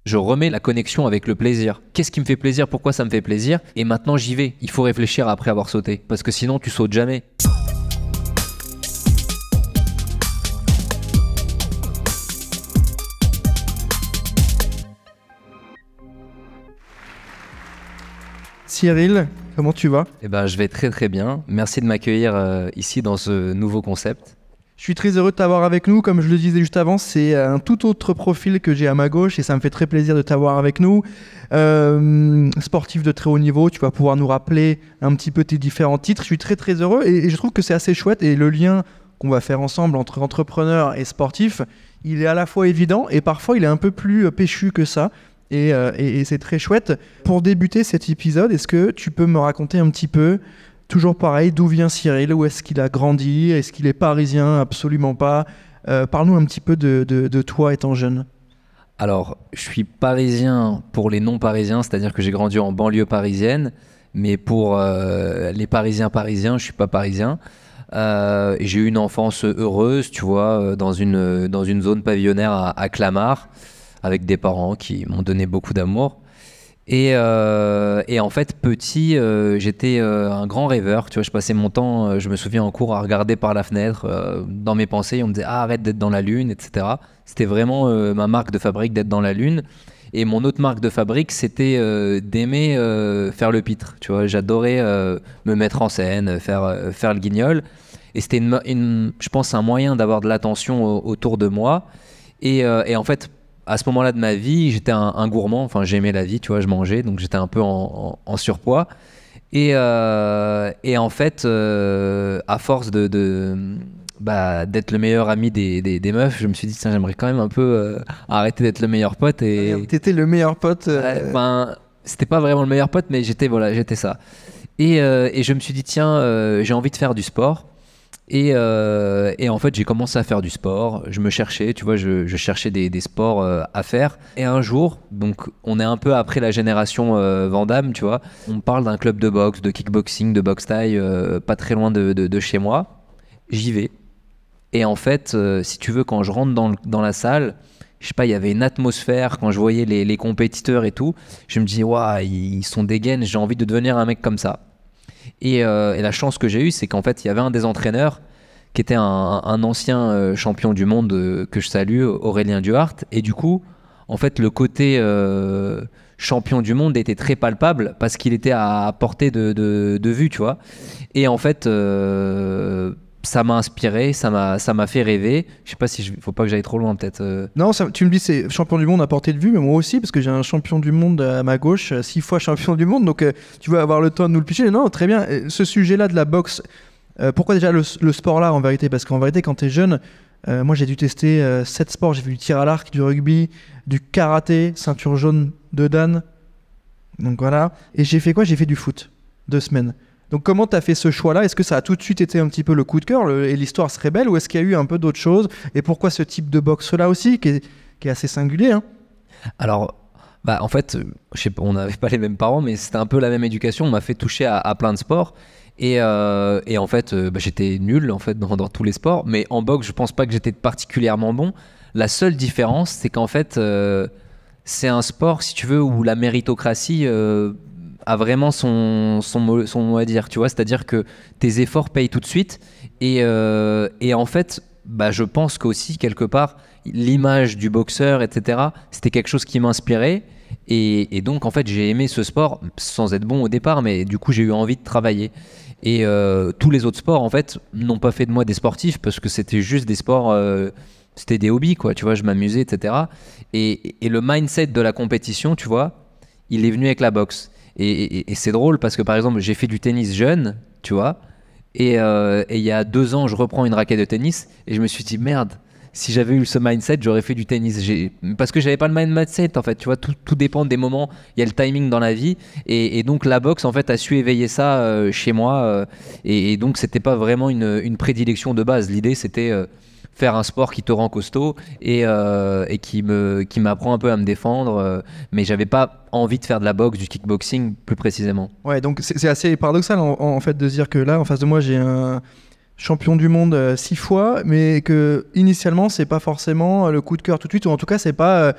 Je remets la connexion avec le plaisir. Qu'est-ce qui me fait plaisir? Pourquoi ça me fait plaisir? Et maintenant j'y vais. Il faut réfléchir après avoir sauté. Parce que sinon tu sautes jamais. Cyril, comment tu vas? Eh ben, je vais très très bien. Merci de m'accueillir ici dans ce nouveau concept. Je suis très heureux de t'avoir avec nous. Comme je le disais juste avant, c'est un tout autre profil que j'ai à ma gauche et ça me fait très plaisir de t'avoir avec nous. Sportif de très haut niveau, tu vas pouvoir nous rappeler un petit peu tes différents titres. Je suis très très heureux et je trouve que c'est assez chouette et le lien qu'on va faire ensemble entre entrepreneur et sportif, il est à la fois évident et parfois il est un peu plus péchu que ça. Et c'est très chouette. Pour débuter cet épisode, est-ce que tu peux me raconter un petit peu, toujours pareil, d'où vient Cyril? Où est-ce qu'il a grandi? Est-ce qu'il est parisien? Absolument pas. Parle-nous un petit peu de toi étant jeune. Alors, je suis parisien pour les non-parisiens, c'est-à-dire que j'ai grandi en banlieue parisienne, mais pour les parisiens, je suis pas parisien. J'ai eu une enfance heureuse, tu vois, dans une zone pavillonnaire à Clamart, avec des parents qui m'ont donné beaucoup d'amour. Et en fait, petit, j'étais un grand rêveur. Tu vois, je passais mon temps, je me souviens en cours, à regarder par la fenêtre. Dans mes pensées, on me disait « Ah, arrête d'être dans la lune », etc. C'était vraiment ma marque de fabrique d'être dans la lune. Et mon autre marque de fabrique, c'était d'aimer faire le pitre. Tu vois, j'adorais me mettre en scène, faire le guignol. Et c'était, je pense, un moyen d'avoir de l'attention autour de moi. Et en fait, à ce moment-là de ma vie, j'étais un gourmand. Enfin, j'aimais la vie, tu vois, je mangeais, donc j'étais un peu en surpoids. Et en fait, à force d'être le meilleur ami des meufs, je me suis dit, tiens, j'aimerais quand même un peu arrêter d'être le meilleur pote. T'étais le meilleur pote. C'était pas vraiment le meilleur pote, mais j'étais ça. Et je me suis dit, tiens, j'ai envie de faire du sport. Et en fait, j'ai commencé à faire du sport. Je me cherchais, tu vois, je cherchais des sports à faire. Et un jour, donc on est un peu après la génération Van Damme, tu vois, on me parle d'un club de boxe, de kickboxing, de boxe thaï, pas très loin de chez moi. J'y vais. Et en fait, si tu veux, quand je rentre dans la salle, je sais pas, il y avait une atmosphère. Quand je voyais les compétiteurs et tout, je me dis, waouh, ils sont des gaines, j'ai envie de devenir un mec comme ça. Et la chance que j'ai eue, c'est qu'en fait, il y avait un des entraîneurs qui était un ancien champion du monde que je salue, Aurélien Duhart. Et du coup, en fait, le côté champion du monde était très palpable parce qu'il était à portée de vue, tu vois. Et en fait, ça m'a inspiré, ça m'a fait rêver. Je sais pas si faut pas que j'aille trop loin peut-être. Non, tu me dis c'est champion du monde à portée de vue, mais moi aussi parce que j'ai un champion du monde à ma gauche, 6 fois champion du monde, donc tu vas avoir le temps de nous le pitcher. Non, très bien. Ce sujet-là de la boxe, pourquoi déjà le sport là en vérité? Parce qu'en vérité, quand tu es jeune, moi j'ai dû tester 7 sports. J'ai fait du tir à l'arc, du rugby, du karaté, ceinture jaune de Dan. Donc voilà. Et j'ai fait quoi? J'ai fait du foot 2 semaines. Donc comment tu as fait ce choix-là? Est-ce que ça a tout de suite été un petit peu le coup de cœur et l'histoire serait belle, ou est-ce qu'il y a eu un peu d'autres choses? Et pourquoi ce type de boxe-là aussi, qui est assez singulier, hein? Alors, en fait, je sais pas, on n'avait pas les mêmes parents, mais c'était un peu la même éducation. On m'a fait toucher à plein de sports. Et en fait, j'étais nul en fait, dans tous les sports. Mais en boxe, je pense pas que j'étais particulièrement bon. La seule différence, c'est qu'en fait, c'est un sport, si tu veux, où la méritocratie a vraiment son mot à dire, tu vois, c'est-à-dire que tes efforts payent tout de suite et en fait, je pense qu'aussi quelque part l'image du boxeur, etc., c'était quelque chose qui m'inspirait et donc en fait j'ai aimé ce sport sans être bon au départ, mais du coup j'ai eu envie de travailler. Et tous les autres sports en fait n'ont pas fait de moi des sportifs parce que c'était juste des sports, c'était des hobbies quoi, tu vois, je m'amusais, etc. Et le mindset de la compétition, tu vois, il est venu avec la boxe. Et c'est drôle parce que par exemple j'ai fait du tennis jeune, tu vois, et il y a 2 ans je reprends une raquette de tennis et je me suis dit merde, si j'avais eu ce mindset j'aurais fait du tennis, parce que j'avais pas le mindset en fait, tu vois, tout dépend des moments, il y a le timing dans la vie et donc la boxe en fait a su éveiller ça chez moi et donc c'était pas vraiment une prédilection de base, l'idée c'était faire un sport qui te rend costaud et qui m'apprend un peu à me défendre, mais j'avais pas envie de faire de la boxe, du kickboxing plus précisément. Ouais, donc c'est assez paradoxal en fait de se dire que là en face de moi j'ai un champion du monde 6 fois, mais que initialement c'est pas forcément le coup de cœur tout de suite, ou en tout cas c'est pas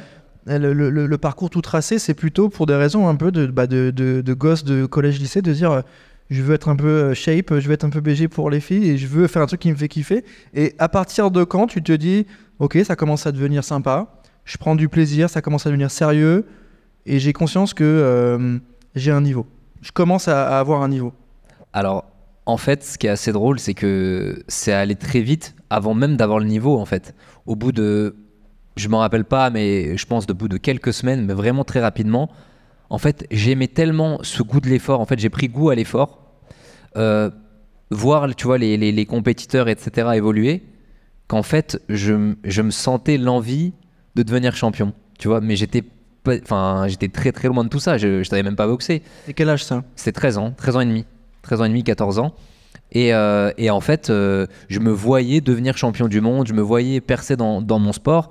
le parcours tout tracé, c'est plutôt pour des raisons un peu de gosses de collège-lycée, de dire je veux être un peu shape, je veux être un peu BG pour les filles et je veux faire un truc qui me fait kiffer. Et à partir de quand tu te dis ok, ça commence à devenir sympa, je prends du plaisir, ça commence à devenir sérieux et j'ai conscience que j'ai un niveau. Je commence à avoir un niveau. Alors, en fait, ce qui est assez drôle, c'est que c'est allé très vite avant même d'avoir le niveau, en fait. Au bout de, je m'en rappelle pas, mais je pense de bout de quelques semaines, mais vraiment très rapidement, en fait, j'aimais tellement ce goût de l'effort. En fait, j'ai pris goût à l'effort. Voir, tu vois, les compétiteurs, etc., évoluer, qu'en fait, je me sentais l'envie de devenir champion, tu vois, mais j'étais très très loin de tout ça, je savais même pas boxer. Et quel âge ça? C'était 13 ans et demi, 13 ans et demi, 14 ans. Et en fait, je me voyais devenir champion du monde, je me voyais percer dans mon sport.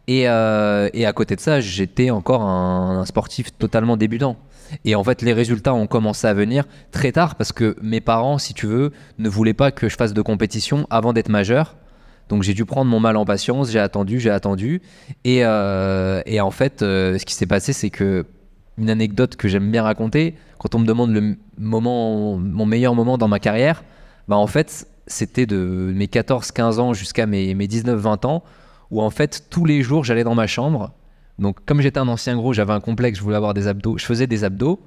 Et à côté de ça, j'étais encore un sportif totalement débutant. Et en fait, les résultats ont commencé à venir très tard parce que mes parents, si tu veux, ne voulaient pas que je fasse de compétition avant d'être majeur. Donc j'ai dû prendre mon mal en patience, j'ai attendu. Et en fait, ce qui s'est passé, c'est que une anecdote que j'aime bien raconter, quand on me demande mon meilleur moment dans ma carrière, bah en fait, c'était de mes 14-15 ans jusqu'à mes 19-20 ans, où en fait, tous les jours, j'allais dans ma chambre. Donc comme j'étais un ancien gros, j'avais un complexe, je voulais avoir des abdos, je faisais des abdos.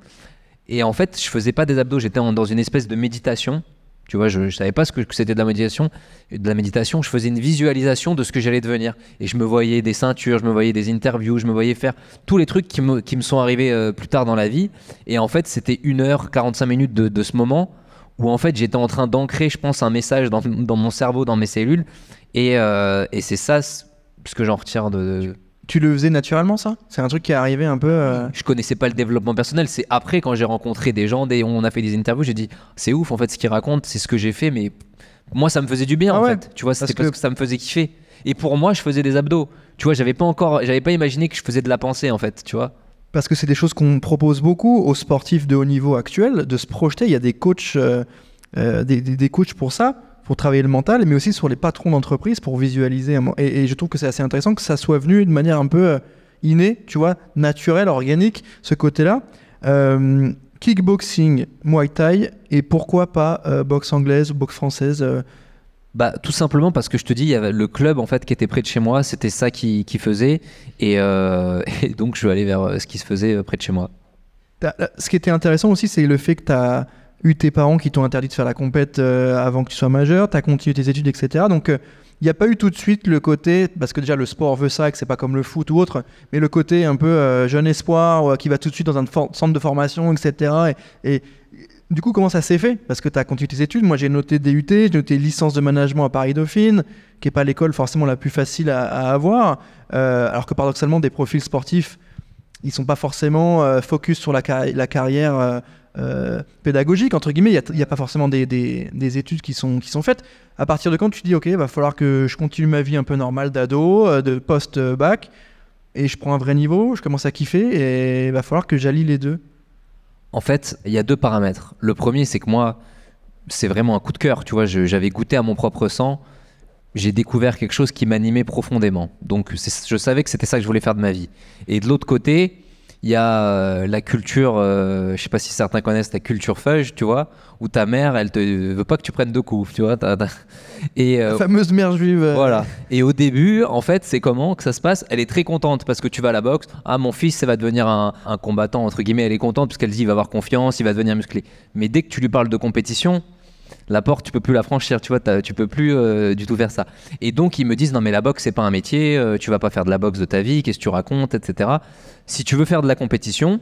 Et en fait, je faisais pas des abdos, j'étais dans une espèce de méditation. Tu vois, je savais pas ce que c'était de la méditation. De la méditation, je faisais une visualisation de ce que j'allais devenir. Et je me voyais des ceintures, je me voyais des interviews, je me voyais faire tous les trucs qui me sont arrivés plus tard dans la vie. Et en fait, c'était 1 h 45 minutes de ce moment où en fait, j'étais en train d'ancrer, je pense, un message dans mon cerveau, dans mes cellules. Et c'est ça ce que j'en retire de... Tu le faisais naturellement, ça? C'est un truc qui est arrivé un peu... Je connaissais pas le développement personnel. C'est après, quand j'ai rencontré des gens, on a fait des interviews, j'ai dit, c'est ouf, en fait, ce qu'ils racontent, c'est ce que j'ai fait, mais moi, ça me faisait du bien, en fait. Tu vois, c'était parce que ça me faisait kiffer. Et pour moi, je faisais des abdos. Tu vois, j'avais pas imaginé que je faisais de la pensée, en fait, tu vois. Parce que c'est des choses qu'on propose beaucoup aux sportifs de haut niveau actuels, de se projeter. Il y a des coachs, des coachs pour ça, pour travailler le mental, mais aussi sur les patrons d'entreprise pour visualiser. Et je trouve que c'est assez intéressant que ça soit venu de manière un peu innée, tu vois, naturelle, organique, ce côté-là. Kickboxing, Muay Thai, et pourquoi pas boxe anglaise ou boxe française Bah, tout simplement parce que je te dis, il y avait le club en fait qui était près de chez moi, c'était ça qui faisait, et donc je suis allé vers ce qui se faisait près de chez moi. Ce qui était intéressant aussi, c'est le fait que tu as eu tes parents qui t'ont interdit de faire la compète avant que tu sois majeur, tu as continué tes études, etc. Donc il n'y a pas eu tout de suite le côté, parce que déjà le sport veut ça, et que c'est pas comme le foot ou autre, mais le côté un peu jeune espoir qui va tout de suite dans un centre de formation, etc. Et du coup, comment ça s'est fait? Parce que tu as continué tes études. Moi, j'ai noté DUT, j'ai noté licence de management à Paris-Dauphine, qui n'est pas l'école forcément la plus facile à avoir. Alors que paradoxalement, des profils sportifs, ils ne sont pas forcément focus sur la carrière pédagogique, entre guillemets. Il n'y a pas forcément des études qui sont faites. À partir de quand tu te dis, OK, il va falloir que je continue ma vie un peu normale d'ado, de post-bac, et je prends un vrai niveau, je commence à kiffer, et il va falloir que j'allie les deux. En fait, il y a deux paramètres. Le premier, c'est que moi, c'est vraiment un coup de cœur. Tu vois, j'avais goûté à mon propre sang. J'ai découvert quelque chose qui m'animait profondément. Donc, je savais que c'était ça que je voulais faire de ma vie. Et de l'autre côté, il y a la culture, je sais pas si certains connaissent la culture fudge, tu vois, où ta mère, elle te veut pas que tu prennes de coups, tu vois. La fameuse mère juive. Voilà. Et au début, en fait, c'est comment que ça se passe? Elle est très contente parce que tu vas à la boxe. Ah, mon fils, ça va devenir un combattant, entre guillemets. Elle est contente parce qu'elle dit il va avoir confiance, il va devenir musclé. Mais dès que tu lui parles de compétition, la porte, tu peux plus la franchir, tu vois, tu peux plus du tout faire ça. Et donc, ils me disent non, mais la boxe, c'est pas un métier, tu vas pas faire de la boxe de ta vie, qu'est-ce que tu racontes, etc. Si tu veux faire de la compétition,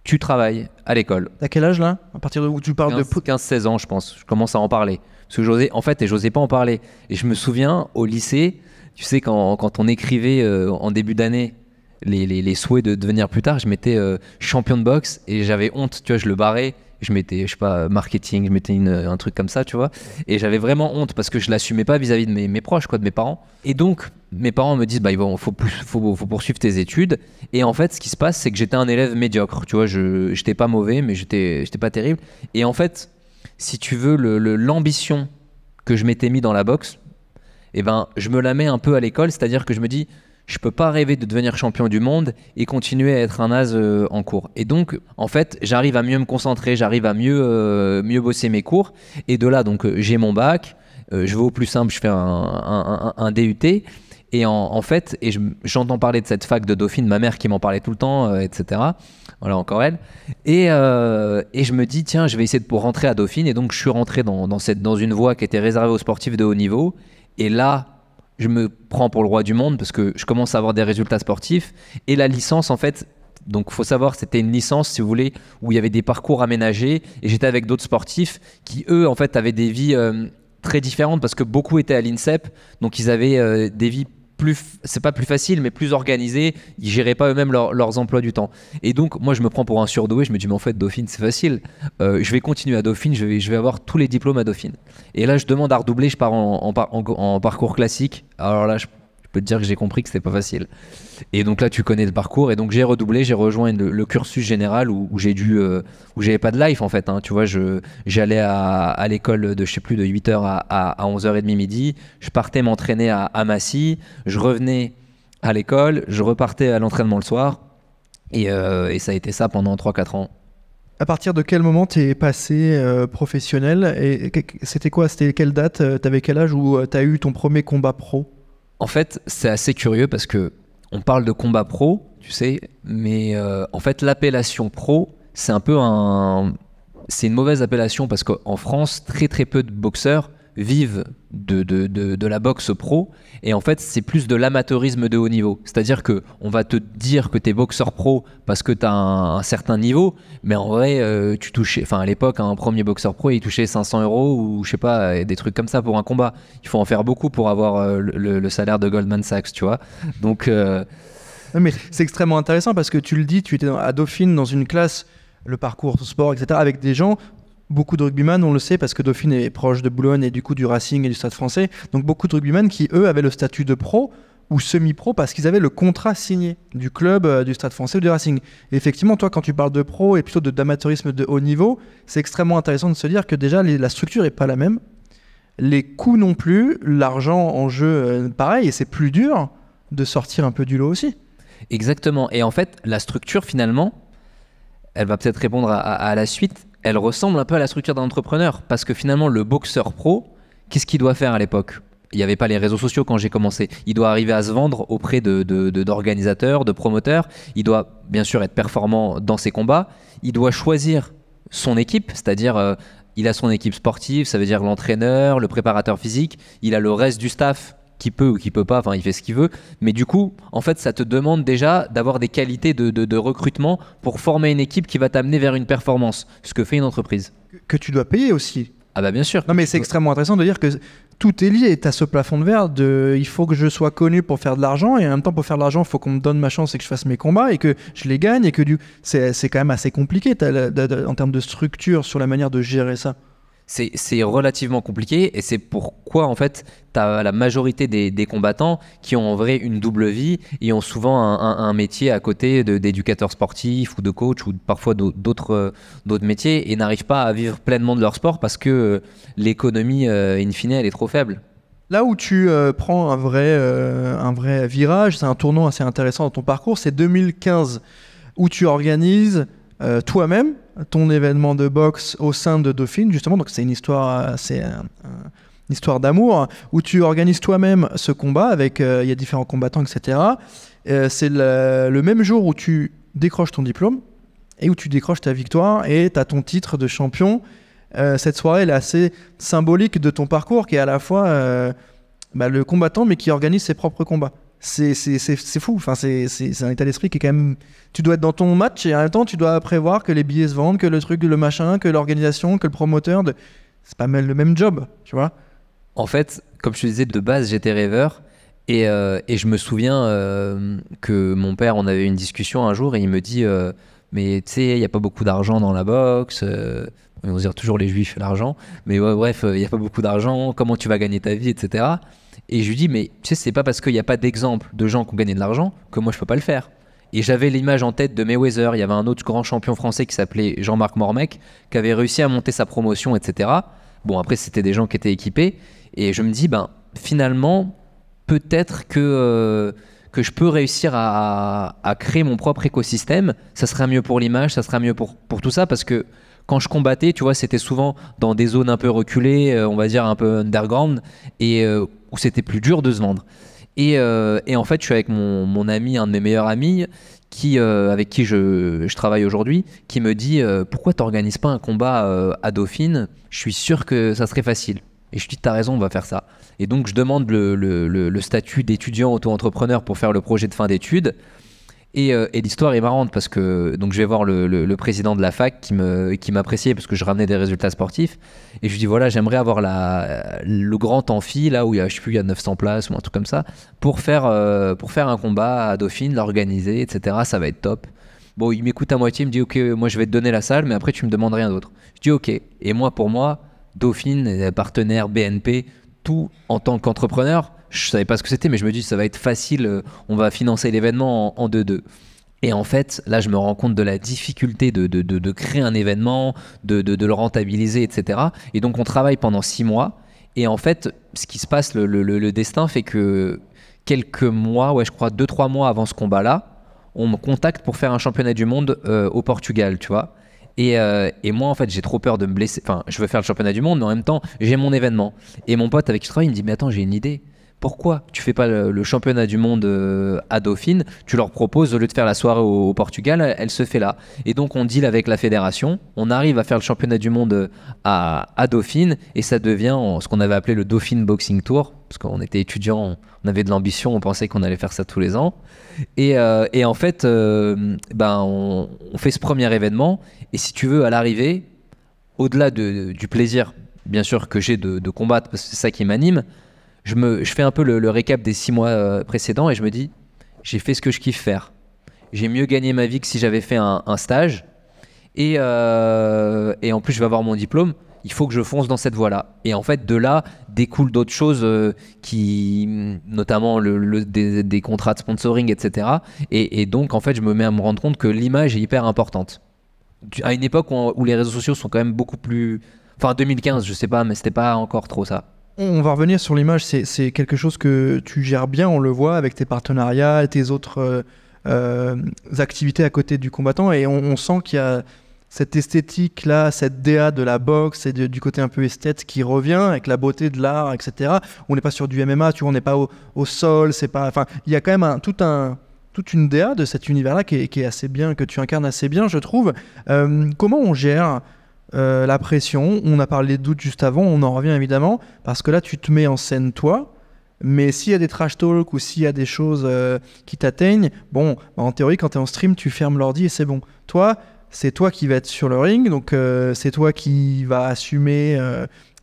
tu travailles à l'école. T'as quel âge là? À partir de où tu parles 15-16 ans, je pense. Je commence à en parler. Parce que j'osais pas en parler. Et je me souviens, au lycée, tu sais, quand on écrivait en début d'année les souhaits de devenir plus tard, je mettais champion de boxe et j'avais honte, tu vois, je le barrais. Je mettais, je sais pas, marketing, je mettais un truc comme ça, tu vois. Et j'avais vraiment honte parce que je l'assumais pas vis-à-vis de mes proches, quoi, de mes parents. Et donc, mes parents me disent, bah, faut poursuivre tes études. Et en fait, ce qui se passe, c'est que j'étais un élève médiocre, tu vois. J'étais pas mauvais, mais j'étais pas terrible. Et en fait, si tu veux, l'ambition que je m'étais mis dans la boxe, eh ben, je me la mets un peu à l'école, c'est-à-dire que je me dis, je peux pas rêver de devenir champion du monde et continuer à être un naze en cours. Et donc, en fait, j'arrive à mieux me concentrer, j'arrive à mieux bosser mes cours. Et de là, donc, j'ai mon bac, je vais au plus simple, je fais un DUT. Et en fait, j'entends parler de cette fac de Dauphine, ma mère qui m'en parlait tout le temps, etc. Voilà, encore elle. Et je me dis, tiens, je vais essayer de pour rentrer à Dauphine. Et donc, je suis rentré dans une voie qui était réservée aux sportifs de haut niveau. Et là, je me prends pour le roi du monde parce que je commence à avoir des résultats sportifs. Et la licence, en fait, donc il faut savoir, c'était une licence, si vous voulez, où il y avait des parcours aménagés. Et j'étais avec d'autres sportifs qui, eux, en fait, avaient des vies très différentes parce que beaucoup étaient à l'INSEP. Donc, ils avaient des vies c'est pas plus facile, mais plus organisé. Ils géraient pas eux-mêmes leurs emplois du temps. Et donc, moi, je me prends pour un surdoué. Je me dis, mais en fait, Dauphine, c'est facile. Je vais continuer à Dauphine. Je vais avoir tous les diplômes à Dauphine. Et là, je demande à redoubler. Je pars en parcours classique. Alors là, je peux te dire que j'ai compris que c'était pas facile. Et donc là, tu connais le parcours. Et donc, j'ai redoublé. J'ai rejoint le cursus général où j'avais pas de life, en fait. Hein. Tu vois, j'allais à l'école de, je sais plus, de 8h à 11h30 midi. Je partais m'entraîner à Massy. Je revenais à l'école. Je repartais à l'entraînement le soir. Et ça a été ça pendant 3-4 ans. À partir de quel moment t'es passé professionnel et c'était quoi? C'était quelle date? T'avais quel âge où t'as eu ton premier combat pro? En fait, c'est assez curieux parce que on parle de combat pro, tu sais, mais en fait, l'appellation pro, c'est c'est une mauvaise appellation parce qu'en France, très très peu de boxeurs vivent de la boxe pro, et en fait c'est plus de l'amateurisme de haut niveau, c'est-à-dire que on va te dire que t'es boxeur pro parce que t'as un certain niveau, mais en vrai tu touchais, enfin à l'époque un premier boxeur pro il touchait 500 € ou je sais pas, des trucs comme ça pour un combat. Il faut en faire beaucoup pour avoir le salaire de Goldman Sachs, tu vois. Donc mais c'est extrêmement intéressant parce que tu le dis, tu étais à Dauphine dans une classe, le parcours sport, etc., avec des gens. Beaucoup de rugbyman, on le sait, parce que Dauphine est proche de Boulogne et du coup du Racing et du Stade Français. Donc beaucoup de rugbyman qui, eux, avaient le statut de pro ou semi-pro parce qu'ils avaient le contrat signé du club, du Stade Français ou du Racing. Et effectivement, toi, quand tu parles de pro et plutôt d'amateurisme de haut niveau, c'est extrêmement intéressant de se dire que déjà, la structure n'est pas la même. Les coûts non plus, l'argent en jeu, pareil, et c'est plus dur de sortir un peu du lot aussi. exactement. Et en fait, la structure finalement, elle va peut-être répondre à la suite. Elle ressemble un peu à la structure d'un entrepreneur parce que finalement le boxeur pro, qu'est-ce qu'il doit faire à l'époque? Il n'y avait pas les réseaux sociaux quand j'ai commencé. Il doit arriver à se vendre auprès d'organisateurs, de promoteurs. Il doit bien sûr être performant dans ses combats. Il doit choisir son équipe, c'est-à-dire il a son équipe sportive, ça veut dire l'entraîneur, le préparateur physique. Il a le reste du staff qui peut ou qui peut pas, enfin il fait ce qu'il veut. Mais du coup, en fait, ça te demande déjà d'avoir des qualités de recrutement pour former une équipe qui va t'amener vers une performance, ce que fait une entreprise. Que tu dois payer aussi. Ah bah bien sûr. Non mais c'est extrêmement intéressant de dire que tout est lié. Tu as ce plafond de verre de il faut que je sois connu pour faire de l'argent et en même temps pour faire de l'argent il faut qu'on me donne ma chance et que je fasse mes combats et que je les gagne et que c'est quand même assez compliqué en termes de structure sur la manière de gérer ça. C'est relativement compliqué et c'est pourquoi en fait tu as la majorité des combattants qui ont en vrai une double vie et ont souvent un métier à côté d'éducateur sportif ou de coach ou parfois d'autres métiers et n'arrivent pas à vivre pleinement de leur sport parce que l'économie in fine elle est trop faible. Là où tu prends un vrai virage, c'est un tournant assez intéressant dans ton parcours, c'est 2015 où tu organises toi-même ton événement de boxe au sein de Dauphine, justement. Donc c'est une histoire, une histoire d'amour où tu organises toi-même ce combat avec il y a différents combattants, etc. C'est le même jour où tu décroches ton diplôme et où tu décroches ta victoire et tu as ton titre de champion. Cette soirée elle est assez symbolique de ton parcours qui est à la fois le combattant mais qui organise ses propres combats. C'est fou, enfin, c'est un état d'esprit qui est quand même... Tu dois être dans ton match et en même temps tu dois prévoir que les billets se vendent, que le truc, le machin, que l'organisation, que le promoteur... C'est pas mal le même job, tu vois. En fait, comme je te disais, de base j'étais rêveur et je me souviens que mon père, on avait une discussion un jour et il me dit mais tu sais, il n'y a pas beaucoup d'argent dans la boxe, on va dire toujours les juifs l'argent, mais ouais, bref, il n'y a pas beaucoup d'argent, comment tu vas gagner ta vie, etc. Et je lui dis, mais tu sais, c'est pas parce qu'il n'y a pas d'exemple de gens qui ont gagné de l'argent que moi je peux pas le faire. Et j'avais l'image en tête de Mayweather. Il y avait un autre grand champion français qui s'appelait Jean-Marc Mormec, qui avait réussi à monter sa promotion, etc. Bon, après, c'était des gens qui étaient équipés. Et je me dis, ben, finalement, peut-être que que je peux réussir à créer mon propre écosystème, ça sera mieux pour l'image, ça sera mieux pour tout ça, parce que quand je combattais, tu vois, c'était souvent dans des zones un peu reculées, on va dire un peu underground, et où c'était plus dur de se vendre. Et en fait, je suis avec mon ami, un de mes meilleurs amis, avec qui je travaille aujourd'hui, qui me dit pourquoi t'organises pas un combat à Dauphine? Je suis sûr que ça serait facile. Et je lui dis t'as raison, on va faire ça. Et donc je demande le statut d'étudiant auto-entrepreneur pour faire le projet de fin d'études. Et l'histoire est marrante parce que donc je vais voir le président de la fac qui m'appréciait parce que je ramenais des résultats sportifs. Et je lui dis voilà, j'aimerais avoir le grand amphi là où je sais plus, il y a 900 places ou un truc comme ça pour faire un combat à Dauphine, l'organiser, etc. Ça va être top. Bon, il m'écoute à moitié, il me dit ok, moi je vais te donner la salle, mais après tu me demandes rien d'autre. Je dis ok. Et moi, pour moi, Dauphine, partenaire BNP, tout en tant qu'entrepreneur, je savais pas ce que c'était, mais je me dis ça va être facile, on va financer l'événement en 2-2. Et en fait, là, je me rends compte de la difficulté de créer un événement, de le rentabiliser, etc. Et donc, on travaille pendant 6 mois. Et en fait, ce qui se passe, le destin fait que quelques mois, ouais, je crois 2-3 mois avant ce combat-là, on me contacte pour faire un championnat du monde au Portugal, tu vois. Et moi, en fait, j'ai trop peur de me blesser. Enfin, je veux faire le championnat du monde, mais en même temps, j'ai mon événement. Et mon pote avec qui je travaille, il me dit, mais attends, j'ai une idée. Pourquoi tu fais pas le championnat du monde à Dauphine? Tu leur proposes, au lieu de faire la soirée au Portugal, elle se fait là. Et donc, on deal avec la fédération. On arrive à faire le championnat du monde à Dauphine. Et ça devient ce qu'on avait appelé le Dauphine Boxing Tour. Parce qu'on était étudiants, on avait de l'ambition, on pensait qu'on allait faire ça tous les ans. Et en fait, on fait ce premier événement. Et si tu veux, à l'arrivée, au-delà du plaisir, bien sûr, que j'ai de combattre, parce que c'est ça qui m'anime, je fais un peu le récap des 6 mois précédents et je me dis, j'ai fait ce que je kiffe faire. J'ai mieux gagné ma vie que si j'avais fait un stage. Et en plus, je vais avoir mon diplôme. Il faut que je fonce dans cette voie-là. Et en fait, de là, découlent d'autres choses notamment des contrats de sponsoring, etc. Et donc, en fait, je me mets à me rendre compte que l'image est hyper importante. À une époque où les réseaux sociaux sont quand même beaucoup plus... Enfin, 2015, je sais pas, mais c'était pas encore trop ça. On va revenir sur l'image, c'est quelque chose que tu gères bien, on le voit, avec tes partenariats et tes autres activités à côté du combattant. Et on sent qu'il y a cette esthétique-là, cette DA de la boxe et du côté un peu esthète qui revient avec la beauté de l'art, etc. On n'est pas sur du MMA, tu vois, on n'est pas au sol, c'est pas... Enfin, il y a quand même toute une DA de cet univers-là qui est assez bien, que tu incarnes assez bien, je trouve. Comment on gère la pression? On a parlé de doute juste avant, on en revient évidemment, parce que là, tu te mets en scène toi, mais s'il y a des trash talk ou s'il y a des choses qui t'atteignent, bon, en théorie, quand tu es en stream, tu fermes l'ordi et c'est bon. Toi, c'est toi qui vas être sur le ring, donc c'est toi qui vas assumer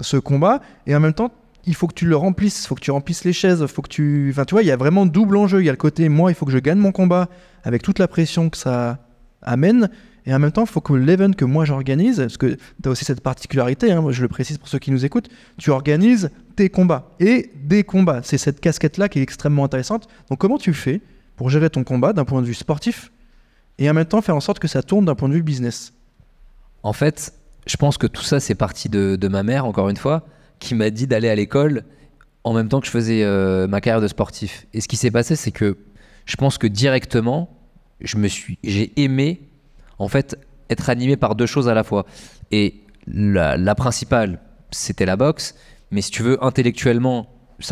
ce combat, et en même temps, il faut que tu le remplisses, il faut que tu remplisses les chaises, faut que tu... Enfin, tu vois, il y a vraiment double enjeu. Il y a le côté, moi, il faut que je gagne mon combat avec toute la pression que ça amène, et en même temps, il faut que l'event que moi j'organise, parce que tu as aussi cette particularité, hein, moi je le précise pour ceux qui nous écoutent, tu organises tes combats et des combats. C'est cette casquette-là qui est extrêmement intéressante. Donc comment tu fais pour gérer ton combat d'un point de vue sportif et en même temps faire en sorte que ça tourne d'un point de vue business? En fait, je pense que tout ça, c'est parti de ma mère, encore une fois, qui m'a dit d'aller à l'école en même temps que je faisais ma carrière de sportif. Et ce qui s'est passé, c'est que je pense que directement, j'ai aimé en fait être animé par deux choses à la fois. Et la principale, c'était la boxe. Mais si tu veux, intellectuellement,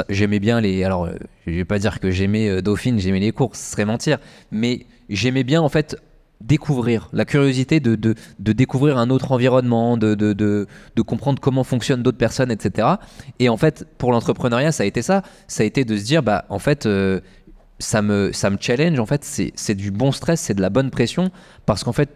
j'aimais bien alors, je vais pas dire que j'aimais Dauphine, j'aimais les courses, ce serait mentir. Mais j'aimais bien en fait découvrir, la curiosité de découvrir un autre environnement, de comprendre comment fonctionnent d'autres personnes, etc. Et en fait, pour l'entrepreneuriat, ça a été ça. Ça a été de se dire, bah en fait, ça me challenge, en fait, c'est du bon stress, c'est de la bonne pression, parce qu'en fait,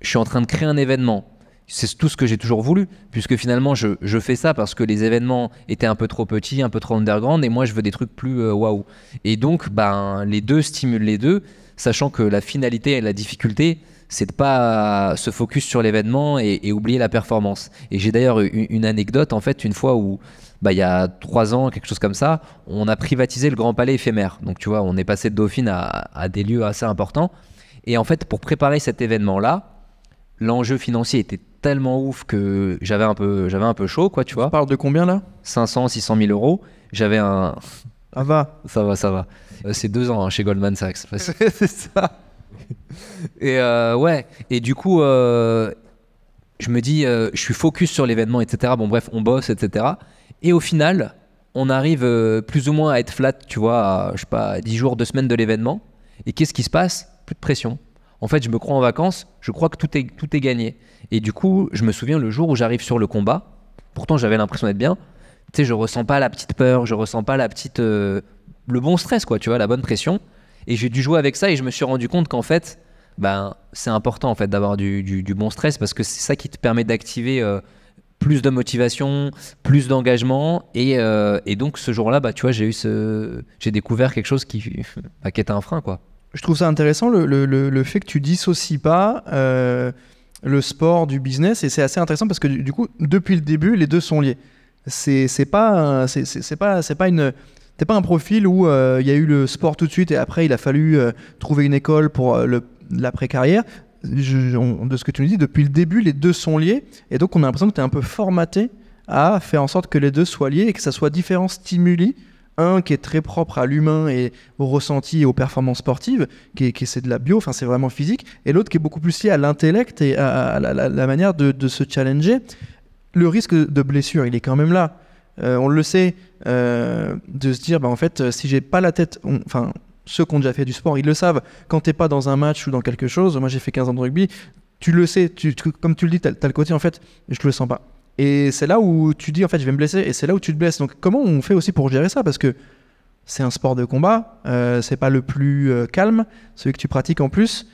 je suis en train de créer un événement. C'est tout ce que j'ai toujours voulu, puisque finalement, je fais ça parce que les événements étaient un peu trop petits, un peu trop underground, et moi, je veux des trucs plus waouh. Et donc, ben, les deux stimulent les deux, sachant que la finalité et la difficulté, c'est de pas se focus sur l'événement et oublier la performance. Et j'ai d'ailleurs une anecdote, en fait, une fois où, bah, il y a 3 ans, quelque chose comme ça, on a privatisé le Grand Palais éphémère. Donc tu vois, on est passé de Dauphine à des lieux assez importants. Et en fait, pour préparer cet événement-là, l'enjeu financier était tellement ouf que j'avais un peu chaud, quoi, tu vois. Tu parles de combien là? 500, 600 000 euros. J'avais Ça va. Ça va. C'est 2 ans chez Goldman Sachs. C'est ça. Et ouais, et du coup, je me dis, je suis focus sur l'événement, etc. Bon, bref, on bosse, etc. Et au final, on arrive plus ou moins à être flat, tu vois, à, je sais pas, 10 jours, 2 semaines de l'événement. Et qu'est-ce qui se passe? Plus de pression. En fait, je me crois en vacances, je crois que tout est gagné. Et du coup, je me souviens le jour où j'arrive sur le combat, pourtant j'avais l'impression d'être bien, tu sais, je ressens pas la petite peur, je ressens pas la petite, le bon stress, quoi, tu vois, la bonne pression. Et j'ai dû jouer avec ça et je me suis rendu compte qu'en fait, ben, c'est important en fait d'avoir du bon stress parce que c'est ça qui te permet d'activer plus de motivation, plus d'engagement et donc ce jour-là, bah, tu vois, j'ai découvert quelque chose bah, qui était un frein, quoi. Je trouve ça intéressant le fait que tu dissocies pas le sport du business et c'est assez intéressant parce que du coup, depuis le début, les deux sont liés. C'est pas une T'es pas un profil où il y a eu le sport tout de suite et après il a fallu trouver une école pour l'après-carrière. De ce que tu nous dis, depuis le début, les deux sont liés et donc on a l'impression que tu es un peu formaté à faire en sorte que les deux soient liés et que ça soit différents stimuli. Un qui est très propre à l'humain et au ressenti et aux performances sportives, c'est de la bio, enfin c'est vraiment physique, et l'autre qui est beaucoup plus lié à l'intellect et à la manière de se challenger. Le risque de blessure, il est quand même là. On le sait, de se dire, bah, en fait, si j'ai pas la tête, enfin, ceux qui ont déjà fait du sport, ils le savent, quand t'es pas dans un match ou dans quelque chose, moi j'ai fait 15 ans de rugby, tu le sais, comme tu le dis, t'as le côté, en fait, je le sens pas. Et c'est là où tu dis, en fait, je vais me blesser, et c'est là où tu te blesses. Donc comment on fait aussi pour gérer ça? Parce que c'est un sport de combat, c'est pas le plus calme, celui que tu pratiques en plus.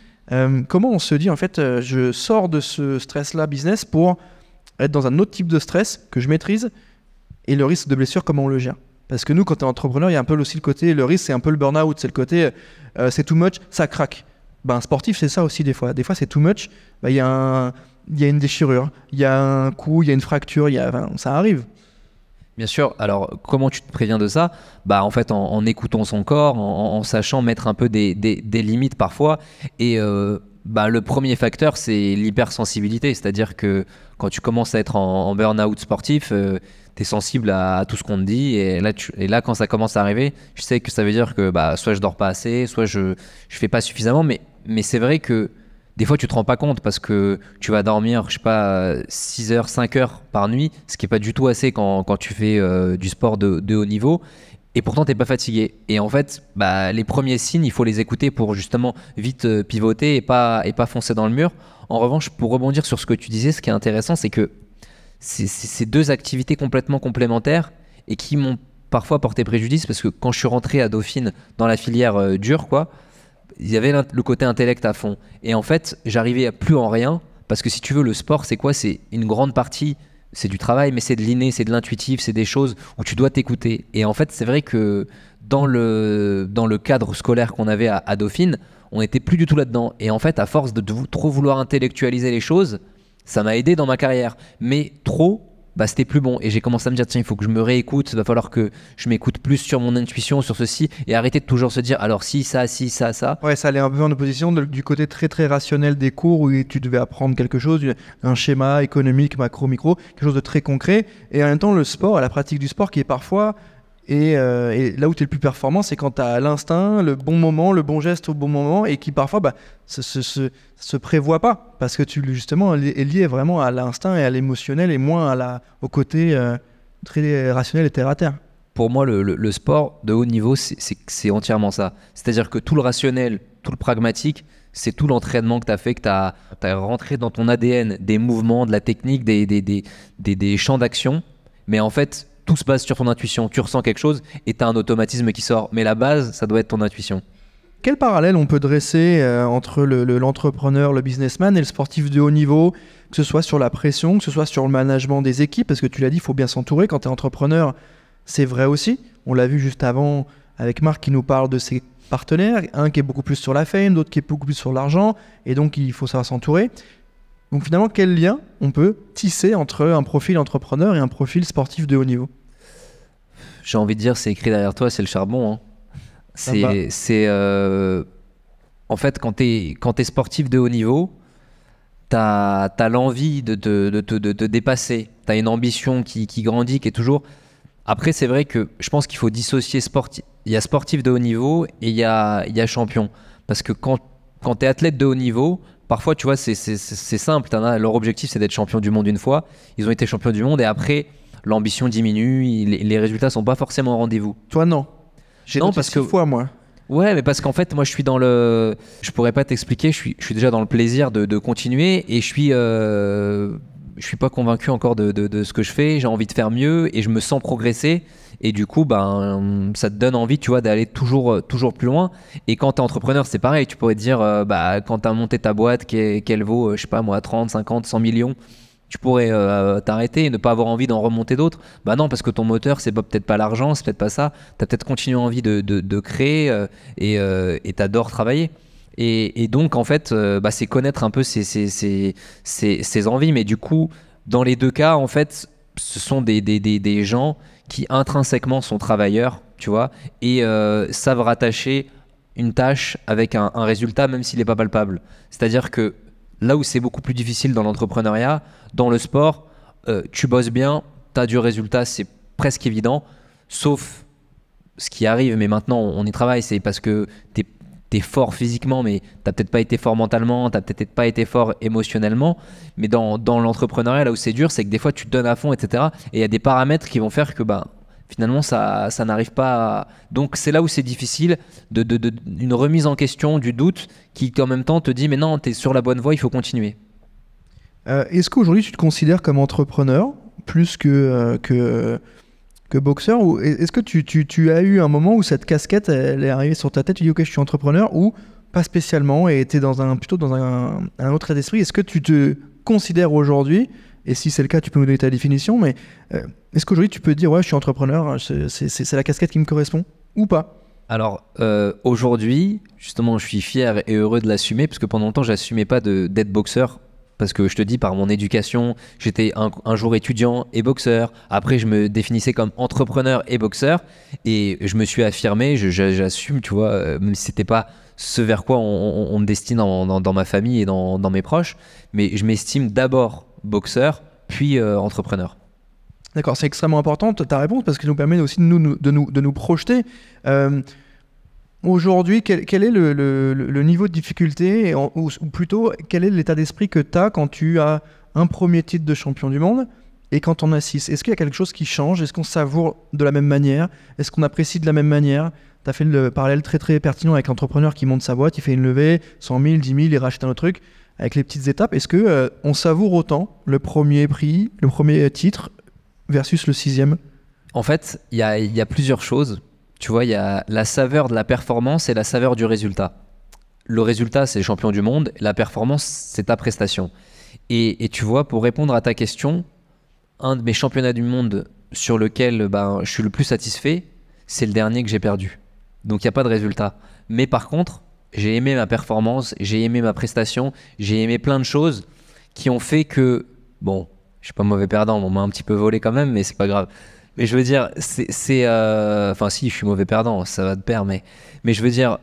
Comment on se dit, en fait, je sors de ce stress-là business pour être dans un autre type de stress que je maîtrise, et le risque de blessure, comment on le gère? Parce que nous, quand tu es entrepreneur, il y a un peu aussi le côté, le risque, c'est un peu le burn-out, c'est le côté, c'est too much, ça craque. Ben, un sportif, c'est ça aussi des fois. Des fois, c'est too much, ben, il y a une déchirure, il y a un coup, il y a une fracture, enfin, ça arrive. Bien sûr, alors comment tu te préviens de ça? Bah, en fait, en écoutant son corps, en sachant mettre un peu des limites parfois. Et bah, le premier facteur, c'est l'hypersensibilité. C'est-à-dire que quand tu commences à être en burn-out sportif, tu es sensible à tout ce qu'on te dit. Et là, quand ça commence à arriver, je sais que ça veut dire que bah, soit je dors pas assez, soit je fais pas suffisamment. Mais c'est vrai que des fois, tu te rends pas compte parce que tu vas dormir, je sais pas, 6 heures, 5 heures par nuit, ce qui est pas du tout assez quand tu fais du sport de haut niveau. Et pourtant, t'es pas fatigué. Et en fait, bah, les premiers signes, il faut les écouter pour justement vite pivoter et pas foncer dans le mur. En revanche, pour rebondir sur ce que tu disais, ce qui est intéressant, c'est que c'est deux activités complètement complémentaires et qui m'ont parfois porté préjudice parce que quand je suis rentré à Dauphine dans la filière dure, quoi, il y avait le côté intellect à fond. Et en fait, j'arrivais à plus en rien parce que si tu veux, le sport, c'est quoi? C'est une grande partie, c'est du travail, mais c'est de l'inné, c'est de l'intuitif, c'est des choses où tu dois t'écouter. Et en fait, c'est vrai que dans le cadre scolaire qu'on avait à Dauphine, on n'était plus du tout là-dedans. Et en fait, à force de trop vouloir intellectualiser les choses, ça m'a aidé dans ma carrière. Mais trop, bah, c'était plus bon. Et j'ai commencé à me dire, tiens, il faut que je me réécoute, il va falloir que je m'écoute plus sur mon intuition, sur ceci, et arrêter de toujours se dire, alors si, ça, ça. Ouais, ça allait un peu en opposition du côté très très rationnel des cours où tu devais apprendre quelque chose, un schéma économique, macro, micro, quelque chose de très concret. Et en même temps, le sport, la pratique du sport qui est parfois... Et là où tu es le plus performant, c'est quand tu as l'instinct, le bon moment, le bon geste au bon moment, et qui parfois bah, se prévoit pas, parce que tu justement est lié vraiment à l'instinct et à l'émotionnel, et moins au côté très rationnel et terre à terre. Pour moi, le sport de haut niveau, c'est entièrement ça. C'est-à-dire que tout le rationnel, tout le pragmatique, c'est tout l'entraînement que tu as fait, que tu as rentré dans ton ADN, des mouvements, de la technique, des champs d'action. Mais en fait, tout se base sur ton intuition. Tu ressens quelque chose et tu as un automatisme qui sort. Mais la base, ça doit être ton intuition. Quel parallèle on peut dresser entre l'entrepreneur, le businessman et le sportif de haut niveau, que ce soit sur la pression, que ce soit sur le management des équipes, parce que tu l'as dit, il faut bien s'entourer. Quand tu es entrepreneur, c'est vrai aussi. On l'a vu juste avant avec Marc qui nous parle de ses partenaires. Un qui est beaucoup plus sur la fame, d'autres qui est beaucoup plus sur l'argent. Et donc, il faut savoir s'entourer. Donc finalement, quel lien on peut tisser entre un profil entrepreneur et un profil sportif de haut niveau? J'ai envie de dire, c'est écrit derrière toi, c'est le charbon. Hein. En fait, quand t'es sportif de haut niveau, t'as l'envie de te dépasser. T'as une ambition qui grandit, qui est toujours... Après, c'est vrai que je pense qu'il faut dissocier il y a sportif de haut niveau et il y a champion. Parce que quand tu es athlète de haut niveau, parfois, tu vois, c'est simple. Leur objectif, c'est d'être champion du monde une fois. Ils ont été champions du monde et après, l'ambition diminue. Les résultats sont pas forcément au rendez-vous. Toi, non. J'ai Non, noté parce 6 que fois, moi. Ouais, mais parce qu'en fait, moi, je suis dans le. Je pourrais pas t'expliquer. Je suis déjà dans le plaisir de continuer et je suis pas convaincu encore de ce que je fais. J'ai envie de faire mieux et je me sens progresser. Et du coup, ben, ça te donne envie, tu vois, d'aller toujours plus loin. Et quand t'es entrepreneur, c'est pareil. Tu pourrais te dire, bah, quand t'as monté ta boîte, qu'elle vaut, je sais pas moi, 30, 50, 100 millions, tu pourrais t'arrêter et ne pas avoir envie d'en remonter d'autres. Bah non, parce que ton moteur, c'est peut-être pas l'argent, c'est peut-être pas ça. Tu as peut-être continué envie de créer et t'adores travailler. Et donc, en fait, bah, c'est connaître un peu ses envies. Mais du coup, dans les deux cas, en fait, ce sont des gens qui intrinsèquement sont travailleurs, tu vois, et savent rattacher une tâche avec un résultat, même s'il n'est pas palpable. C'est-à-dire que là où c'est beaucoup plus difficile dans l'entrepreneuriat, dans le sport, tu bosses bien, tu as du résultat, c'est presque évident, sauf ce qui arrive, mais maintenant on y travaille, c'est parce que tu es fort physiquement, mais tu n'as peut-être pas été fort mentalement, tu n'as peut-être pas été fort émotionnellement. Mais dans l'entrepreneuriat, là où c'est dur, c'est que des fois tu te donnes à fond, etc. Et il y a des paramètres qui vont faire que bah, finalement ça n'arrive pas à... Donc c'est là où c'est difficile, une remise en question, du doute, qui en même temps te dit mais non, tu es sur la bonne voie, il faut continuer. Est-ce qu'aujourd'hui, tu te considères comme entrepreneur plus que boxeur ou est-ce que tu as eu un moment où cette casquette elle est arrivée sur ta tête, tu dis ok je suis entrepreneur ou pas spécialement et tu es plutôt dans un autre état d'esprit. Est-ce que tu te considères aujourd'hui, et si c'est le cas tu peux nous donner ta définition, mais est-ce qu'aujourd'hui tu peux dire ouais je suis entrepreneur, c'est la casquette qui me correspond ou pas? Alors aujourd'hui, justement, je suis fier et heureux de l'assumer parce que pendant longtemps, j'assumais pas d'être boxeur. Parce que je te dis, par mon éducation, j'étais un jour étudiant et boxeur. Après, je me définissais comme entrepreneur et boxeur. Et je me suis affirmé, j'assume, tu vois, même si c'était pas ce vers quoi on me destine dans ma famille et dans mes proches. Mais je m'estime d'abord boxeur, puis entrepreneur. D'accord, c'est extrêmement important ta réponse parce qu'elle nous permet aussi de nous projeter. Aujourd'hui, quel est le niveau de difficulté ou plutôt quel est l'état d'esprit que tu as quand tu as un premier titre de champion du monde et quand on as 6? Est-ce qu'il y a quelque chose qui change? Est-ce qu'on savoure de la même manière? Est-ce qu'on apprécie de la même manière? Tu as fait le parallèle très très pertinent avec l'entrepreneur qui monte sa boîte, il fait une levée, 100 000, 10 000, il rachète un autre truc avec les petites étapes. Est-ce que on savoure autant le premier prix, le premier titre versus le 6e? En fait, il y a plusieurs choses. Tu vois, il y a la saveur de la performance et la saveur du résultat. Le résultat, c'est champion du monde. La performance, c'est ta prestation. Et tu vois, pour répondre à ta question, un de mes championnats du monde sur lequel ben, je suis le plus satisfait, c'est le dernier que j'ai perdu. Donc, il n'y a pas de résultat. Mais par contre, j'ai aimé ma performance, j'ai aimé ma prestation, j'ai aimé plein de choses qui ont fait que, bon, je suis pas mauvais perdant, on m'a un petit peu volé quand même, mais c'est pas grave. Mais je veux dire, enfin si, je suis mauvais perdant, ça va de pair, mais je veux dire,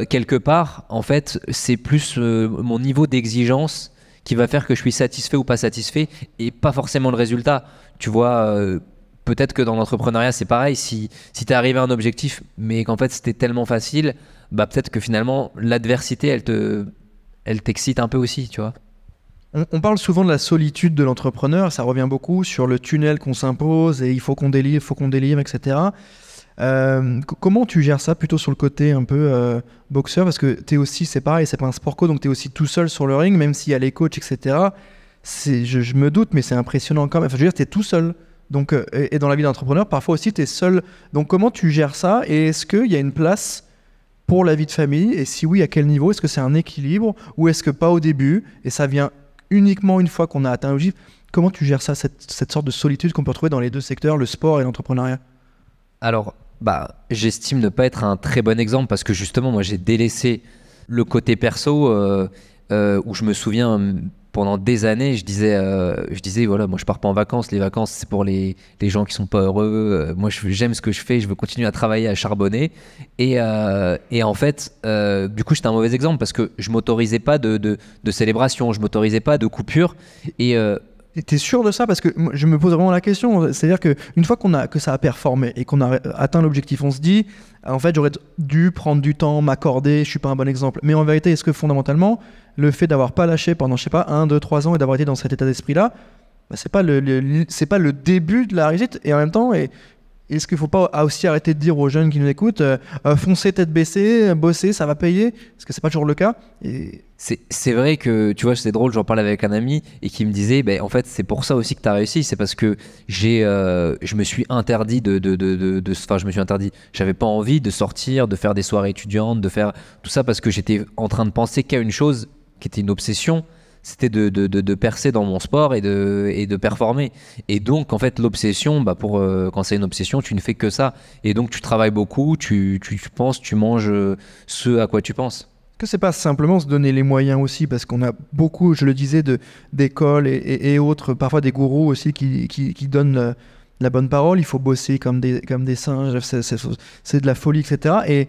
quelque part, en fait, c'est plus mon niveau d'exigence qui va faire que je suis satisfait ou pas satisfait, et pas forcément le résultat. Tu vois, peut-être que dans l'entrepreneuriat, c'est pareil, si t'es arrivé à un objectif, mais qu'en fait c'était tellement facile, bah peut-être que finalement, l'adversité, elle t'excite un peu aussi, tu vois. On parle souvent de la solitude de l'entrepreneur, ça revient beaucoup sur le tunnel qu'on s'impose et il faut qu'on délivre, etc. Comment tu gères ça plutôt sur le côté un peu boxeur? Parce que t'es aussi, c'est pareil, c'est pas un sport co, donc t'es aussi tout seul sur le ring, même s'il y a les coachs, etc. Je me doute, mais c'est impressionnant quand même. Enfin, je veux dire, t'es tout seul. Donc, et dans la vie d'entrepreneur, parfois aussi t'es seul. Donc comment tu gères ça? Et est-ce qu'il y a une place pour la vie de famille? Et si oui, à quel niveau? Est-ce que c'est un équilibre ou est-ce que pas au début et ça vient uniquement une fois qu'on a atteint l'objectif? Comment tu gères ça, cette sorte de solitude qu'on peut retrouver dans les deux secteurs, le sport et l'entrepreneuriat? Alors, bah, j'estime ne pas être un très bon exemple parce que justement, moi, j'ai délaissé le côté perso où je me souviens pendant des années, je disais voilà, moi, je pars pas en vacances. Les vacances, c'est pour les gens qui sont pas heureux. Moi, j'aime ce que je fais. Je veux continuer à travailler, à charbonner. Et en fait, du coup, j'étais un mauvais exemple parce que je m'autorisais pas de célébration, je m'autorisais pas de coupure. Et T'es sûr de ça? Parce que moi, je me pose vraiment la question. C'est-à-dire qu'une fois que ça a performé et qu'on a atteint l'objectif, on se dit, en fait, j'aurais dû prendre du temps, m'accorder, je suis pas un bon exemple. Mais en vérité, est-ce que fondamentalement, le fait d'avoir pas lâché pendant, je sais pas, 1, 2, 3 ans et d'avoir été dans cet état d'esprit-là, bah, c'est pas le début de la réussite. Et en même temps, est-ce qu'il faut pas aussi arrêter de dire aux jeunes qui nous écoutent, foncez tête baissée, bosser, ça va payer? Parce que c'est pas toujours le cas. Et C'est vrai que, tu vois, c'est drôle, j'en parlais avec un ami et qui me disait, ben, en fait, c'est pour ça aussi que tu as réussi, c'est parce que je me suis interdit enfin, je me suis interdit, j'avais pas envie de sortir, de faire des soirées étudiantes, de faire tout ça parce que j'étais en train de penser qu'à une chose qui était une obsession, c'était de percer dans mon sport et de performer. Et donc, en fait, l'obsession, bah quand c'est une obsession, tu ne fais que ça. Et donc, tu travailles beaucoup, tu penses, tu manges ce à quoi tu penses. que c'est pas simplement se donner les moyens aussi, parce qu'on a beaucoup, je le disais, d'écoles et autres, parfois des gourous aussi qui donnent la bonne parole. Il faut bosser comme des singes, c'est de la folie, etc. Et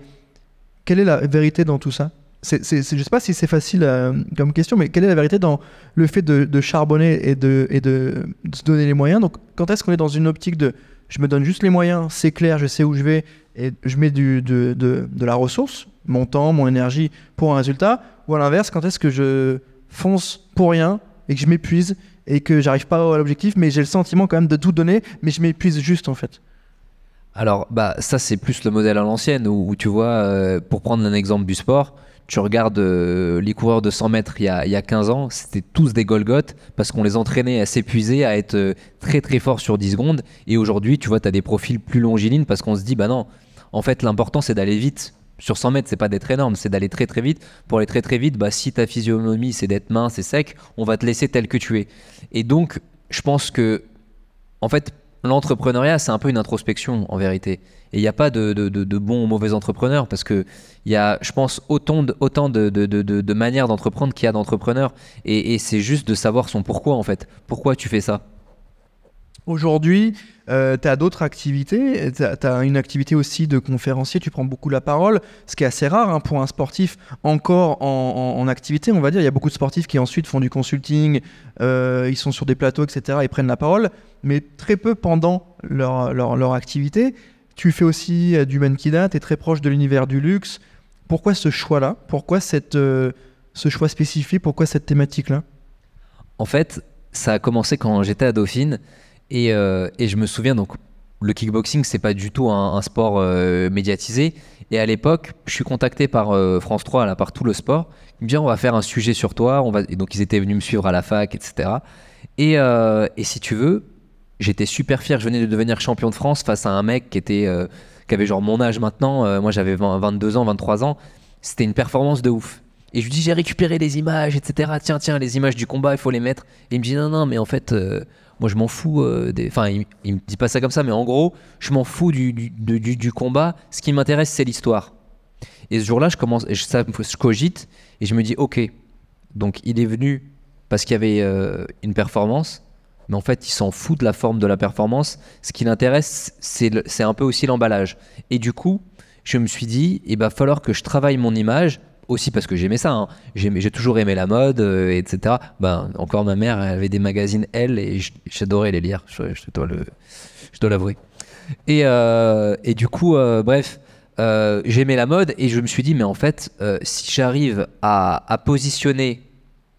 quelle est la vérité dans tout ça? Je sais pas si c'est facile comme question, mais quelle est la vérité dans le fait de charbonner et de se donner les moyens? Donc, quand est-ce qu'on est dans une optique de je me donne juste les moyens, c'est clair, je sais où je vais et je mets de la ressource, mon temps, mon énergie pour un résultat, ou à l'inverse, quand est-ce que je fonce pour rien et que je m'épuise et que j'arrive pas à l'objectif, mais j'ai le sentiment quand même de tout donner, mais je m'épuise juste en fait. Alors, bah, ça, c'est plus le modèle à l'ancienne où tu vois, pour prendre un exemple du sport, tu regardes les coureurs de 100 mètres il y a 15 ans, c'était tous des Golgoth parce qu'on les entraînait à s'épuiser, à être très très forts sur 10 secondes. Et aujourd'hui, tu vois, tu as des profils plus longilines parce qu'on se dit, bah non, en fait, l'important c'est d'aller vite. Sur 100 mètres, c'est pas d'être énorme, c'est d'aller très très vite. Pour aller très très vite, bah, si ta physionomie c'est d'être mince et sec, on va te laisser tel que tu es. Et donc, je pense que en fait, l'entrepreneuriat, c'est un peu une introspection en vérité. Et il n'y a pas de bons ou mauvais entrepreneurs parce que il y a, je pense, autant de manières d'entreprendre qu'il y a d'entrepreneurs. Et c'est juste de savoir son pourquoi en fait. Pourquoi tu fais ça? Aujourd'hui, tu as d'autres activités. Tu as une activité aussi de conférencier, tu prends beaucoup la parole, ce qui est assez rare hein, pour un sportif encore en activité, on va dire. Il y a beaucoup de sportifs qui ensuite font du consulting, ils sont sur des plateaux, etc. Ils prennent la parole, mais très peu pendant leur activité. Tu fais aussi du mannequinat, tu es très proche de l'univers du luxe. Pourquoi ce choix-là? Pourquoi ce choix spécifique? Pourquoi cette thématique-là? En fait, ça a commencé quand j'étais à Dauphine. Et je me souviens, donc, le kickboxing, c'est pas du tout un sport médiatisé. Et à l'époque, je suis contacté par France 3, là, par Tout le Sport. Ils me disent, on va faire un sujet sur toi. Et donc, ils étaient venus me suivre à la fac, etc. Et si tu veux, j'étais super fier. Je venais de devenir champion de France face à un mec qui avait genre mon âge maintenant. Moi, j'avais 22 ans, 23 ans. C'était une performance de ouf. Et je lui dis, j'ai récupéré les images, etc. Tiens, les images du combat, il faut les mettre. Et il me dit, non, mais en fait, moi, je m'en fous. Enfin, il me dit pas ça comme ça, mais en gros, je m'en fous du combat. Ce qui m'intéresse, c'est l'histoire. Et ce jour-là, je cogite et je me dis, ok, donc il est venu parce qu'il y avait une performance, mais en fait, il s'en fout de la forme de la performance. Ce qui l'intéresse, c'est un peu aussi l'emballage. Et du coup, je me suis dit, il va falloir que je travaille mon image. Aussi parce que j'aimais ça, hein. J'ai toujours aimé la mode, etc. Ben, encore ma mère, elle avait des magazines Elle et j'adorais les lire, je dois l'avouer. Et du coup, bref, j'aimais la mode et je me suis dit, mais en fait, si j'arrive à positionner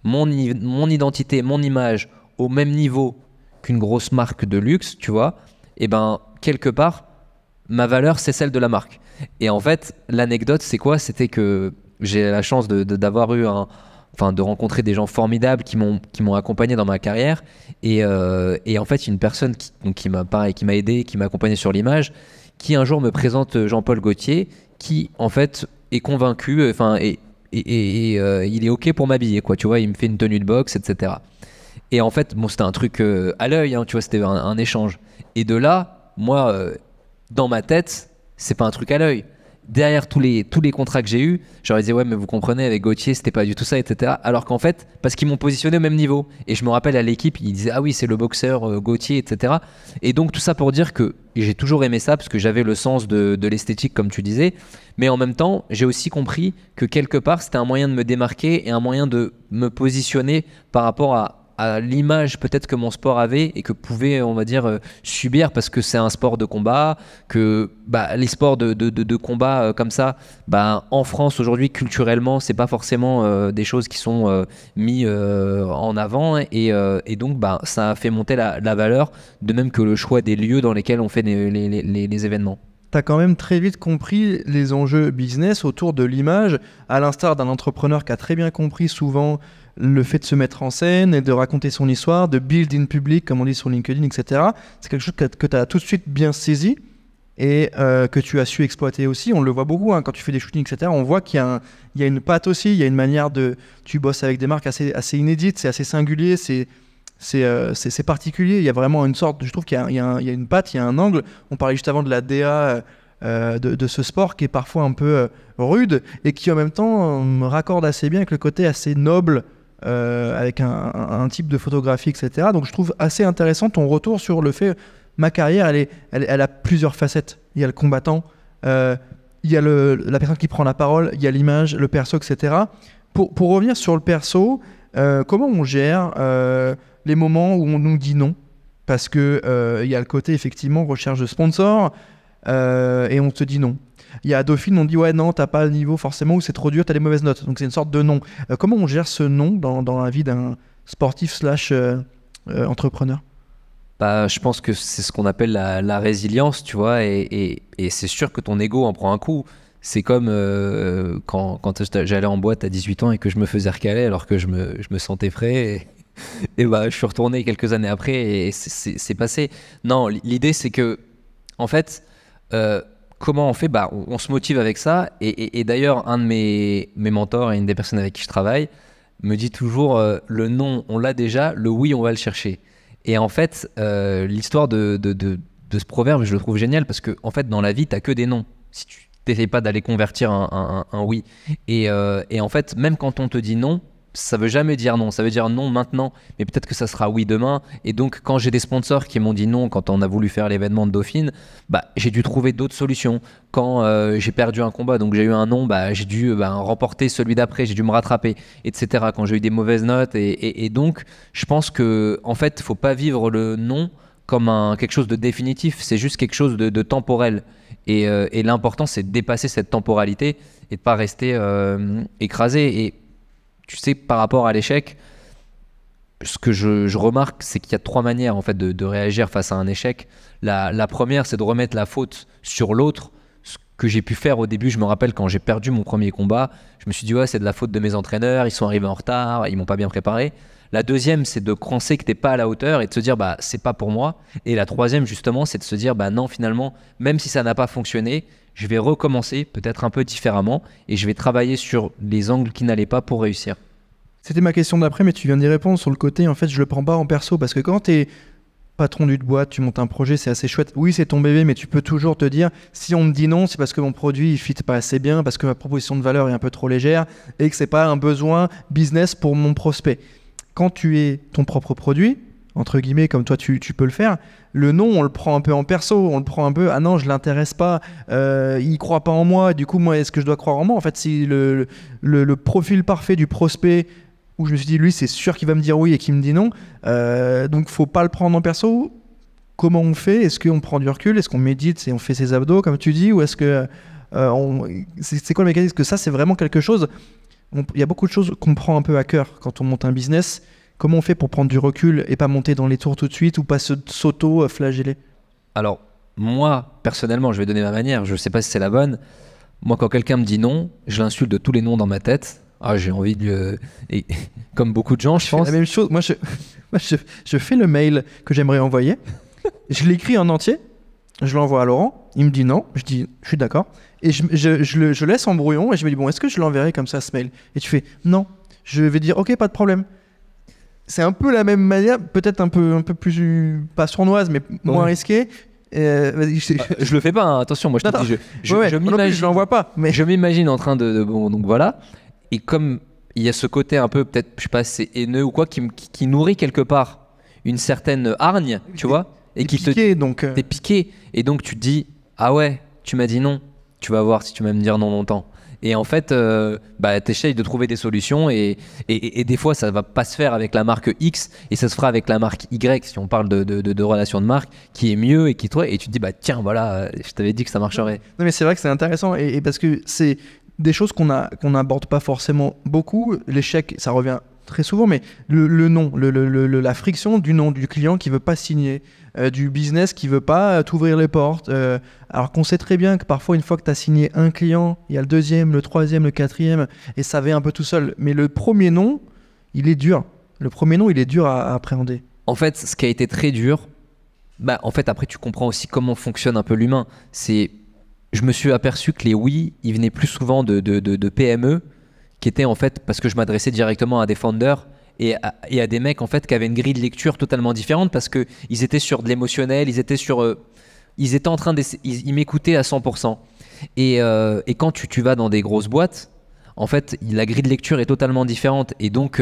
mon identité, mon image au même niveau qu'une grosse marque de luxe, tu vois, et ben quelque part, ma valeur, c'est celle de la marque. Et en fait, l'anecdote, c'est quoi? C'était que j'ai la chance d'avoir eu de rencontrer des gens formidables qui m'ont accompagné dans ma carrière. Et en fait, une personne qui m'a aidé, qui m'a accompagné sur l'image, qui un jour me présente Jean-Paul Gaultier, qui en fait est convaincu, il est ok pour m'habiller, quoi. Tu vois, il me fait une tenue de boxe, etc. Et en fait, bon, c'était un truc à l'œil, hein, tu vois, c'était un échange. Et de là, moi, dans ma tête, c'est pas un truc à l'œil. Derrière tous les contrats que j'ai eus, j'aurais dit ouais mais vous comprenez avec Gauthier c'était pas du tout ça, etc. Alors qu'en fait parce qu'ils m'ont positionné au même niveau et je me rappelle à l'équipe ils disaient ah oui c'est le boxeur Gauthier, etc. Et donc tout ça pour dire que j'ai toujours aimé ça parce que j'avais le sens de l'esthétique comme tu disais, mais en même temps j'ai aussi compris que quelque part c'était un moyen de me démarquer et un moyen de me positionner par rapport à l'image peut-être que mon sport avait et que pouvait, on va dire, subir parce que c'est un sport de combat, que les sports de combat comme ça, en France aujourd'hui culturellement, c'est pas forcément des choses qui sont mis en avant et donc ça a fait monter la valeur, de même que le choix des lieux dans lesquels on fait les événements. Tu as quand même très vite compris les enjeux business autour de l'image, à l'instar d'un entrepreneur qui a très bien compris souvent le fait de se mettre en scène et de raconter son histoire, de build in public, comme on dit sur LinkedIn, etc. C'est quelque chose que tu as tout de suite bien saisi et que tu as su exploiter aussi. On le voit beaucoup quand tu fais des shootings, etc. On voit qu'il y a une patte aussi, il y a une manière de... Tu bosses avec des marques assez inédites, c'est assez singulier, c'est particulier. Il y a vraiment une sorte, je trouve qu'il y a une patte, il y a un angle. On parlait juste avant de la DA de ce sport qui est parfois un peu rude et qui en même temps me raccorde assez bien avec le côté assez noble avec un type de photographie, etc. Donc je trouve assez intéressant ton retour sur le fait, ma carrière, elle a plusieurs facettes. Il y a le combattant, il y a la personne qui prend la parole, il y a l'image, le perso, etc. Pour revenir sur le perso, comment on gère les moments où on nous dit non? Parce qu'il y a le côté, effectivement, recherche de sponsors et on te dit non. Il y a Dauphine, on dit ouais, non, t'as pas le niveau forcément, ou c'est trop dur, t'as des mauvaises notes. Donc c'est une sorte de non. Comment on gère ce non dans la vie d'un sportif / entrepreneur? Je pense que c'est ce qu'on appelle la résilience, tu vois, et c'est sûr que ton ego en prend un coup. C'est comme quand j'allais en boîte à 18 ans et que je me faisais recaler alors que je me sentais prêt. Et je suis retourné quelques années après et c'est passé. Non, l'idée c'est que, en fait, comment on fait? On se motive avec ça. Et d'ailleurs, un de mes mentors et une des personnes avec qui je travaille me dit toujours le non, on l'a déjà, le oui, on va le chercher. Et en fait, l'histoire de ce proverbe, je le trouve génial parce que, en fait, dans la vie, t'as que des non. Si tu n'essayes pas d'aller convertir un oui. Et en fait, même quand on te dit non, ça veut jamais dire non, ça veut dire non maintenant, mais peut-être que ça sera oui demain. Et donc, quand j'ai des sponsors qui m'ont dit non quand on a voulu faire l'événement de Dauphine, j'ai dû trouver d'autres solutions. Quand j'ai perdu un combat, donc j'ai eu un non, j'ai dû remporter celui d'après, j'ai dû me rattraper, etc. Quand j'ai eu des mauvaises notes, et donc, je pense que en fait, faut pas vivre le non comme quelque chose de définitif, c'est juste quelque chose de temporel. Et l'important, c'est de dépasser cette temporalité et de pas rester écrasé. Et tu sais, par rapport à l'échec, ce que je remarque, c'est qu'il y a 3 manières en fait de réagir face à un échec. La première, c'est de remettre la faute sur l'autre. Ce que j'ai pu faire au début, je me rappelle quand j'ai perdu mon premier combat, je me suis dit ouais, c'est de la faute de mes entraîneurs, ils sont arrivés en retard, ils m'ont pas bien préparé. La deuxième, c'est de penser que t'es pas à la hauteur et de se dire c'est pas pour moi. Et la troisième, justement, c'est de se dire non, finalement, même si ça n'a pas fonctionné, je vais recommencer peut-être un peu différemment et je vais travailler sur les angles qui n'allaient pas pour réussir. C'était ma question d'après, mais tu viens d'y répondre sur le côté, en fait, je le prends pas en perso, parce que quand tu es patron d'une boîte, tu montes un projet, c'est assez chouette. Oui, c'est ton bébé, mais tu peux toujours te dire, si on me dit non, c'est parce que mon produit, il fit pas assez bien, parce que ma proposition de valeur est un peu trop légère, et que c'est pas un besoin business pour mon prospect. Quand tu es ton propre produit, entre guillemets, comme toi tu peux le faire, le non, on le prend un peu en perso, on le prend un peu, ah non, je l'intéresse pas, il croit pas en moi, du coup, moi, est-ce que je dois croire en moi? En fait, c'est le profil parfait du prospect où je me suis dit, lui, c'est sûr qu'il va me dire oui et qu'il me dit non, donc faut pas le prendre en perso. Comment on fait? Est-ce qu'on prend du recul? Est-ce qu'on médite et on fait ses abdos, comme tu dis? Ou est-ce que c'est quoi le mécanisme? Que ça, c'est vraiment quelque chose, il y a beaucoup de choses qu'on prend un peu à cœur quand on monte un business. Comment on fait pour prendre du recul et pas monter dans les tours tout de suite ou pas s'auto-flageller? Alors, moi, personnellement, je vais donner ma manière, je sais pas si c'est la bonne. Moi, quand quelqu'un me dit non, je l'insulte de tous les noms dans ma tête. J'ai envie de... Et, comme beaucoup de gens, je pense. La même chose. Moi, je fais le mail que j'aimerais envoyer. Je l'écris en entier. Je l'envoie à Laurent. Il me dit non. Je dis, je suis d'accord. Et je laisse en brouillon et je me dis, bon, est-ce que je l'enverrai comme ça, ce mail? Et tu fais, non. Je vais dire, ok, pas de problème. C'est un peu la même manière, peut-être un peu plus, pas sournoise, mais moins risquée. Je le fais pas, hein. Attention, moi je te dis, je m'imagine, je l'envoie pas. Mais... Je m'imagine en train bon, donc voilà. Et comme il y a ce côté un peu, peut-être, je sais pas, c'est haineux ou quoi, qui nourrit quelque part une certaine hargne, tu vois, et qui piqué, donc. T'es piqué, et donc tu te dis, ah ouais, tu m'as dit non, tu vas voir si tu vas me dire non longtemps. Et en fait, t'essayes de trouver des solutions et des fois, ça va pas se faire avec la marque X et ça se fera avec la marque Y, si on parle de relation de marque, qui est mieux et et tu te dis, bah tiens, voilà, je t'avais dit que ça marcherait. Non, mais c'est vrai que c'est intéressant et parce que c'est des choses qu'on n'aborde pas forcément beaucoup. L'échec, ça revient très souvent, mais le non, la friction du non du client qui veut pas signer, du business qui veut pas t'ouvrir les portes, alors qu'on sait très bien que parfois une fois que tu as signé un client, il y a le deuxième, le troisième, le quatrième et ça va un peu tout seul. Mais le premier non, il est dur. Le premier non, il est dur à appréhender. En fait, ce qui a été très dur, en fait après tu comprends aussi comment fonctionne un peu l'humain. Je me suis aperçu que les oui, ils venaient plus souvent de PME qui étaient en fait parce que je m'adressais directement à des founders et à des mecs en fait qui avaient une grille de lecture totalement différente parce que ils étaient sur de l'émotionnel, ils étaient en train ils m'écoutaient à 100%. Et quand tu vas dans des grosses boîtes, en fait, la grille de lecture est totalement différente et donc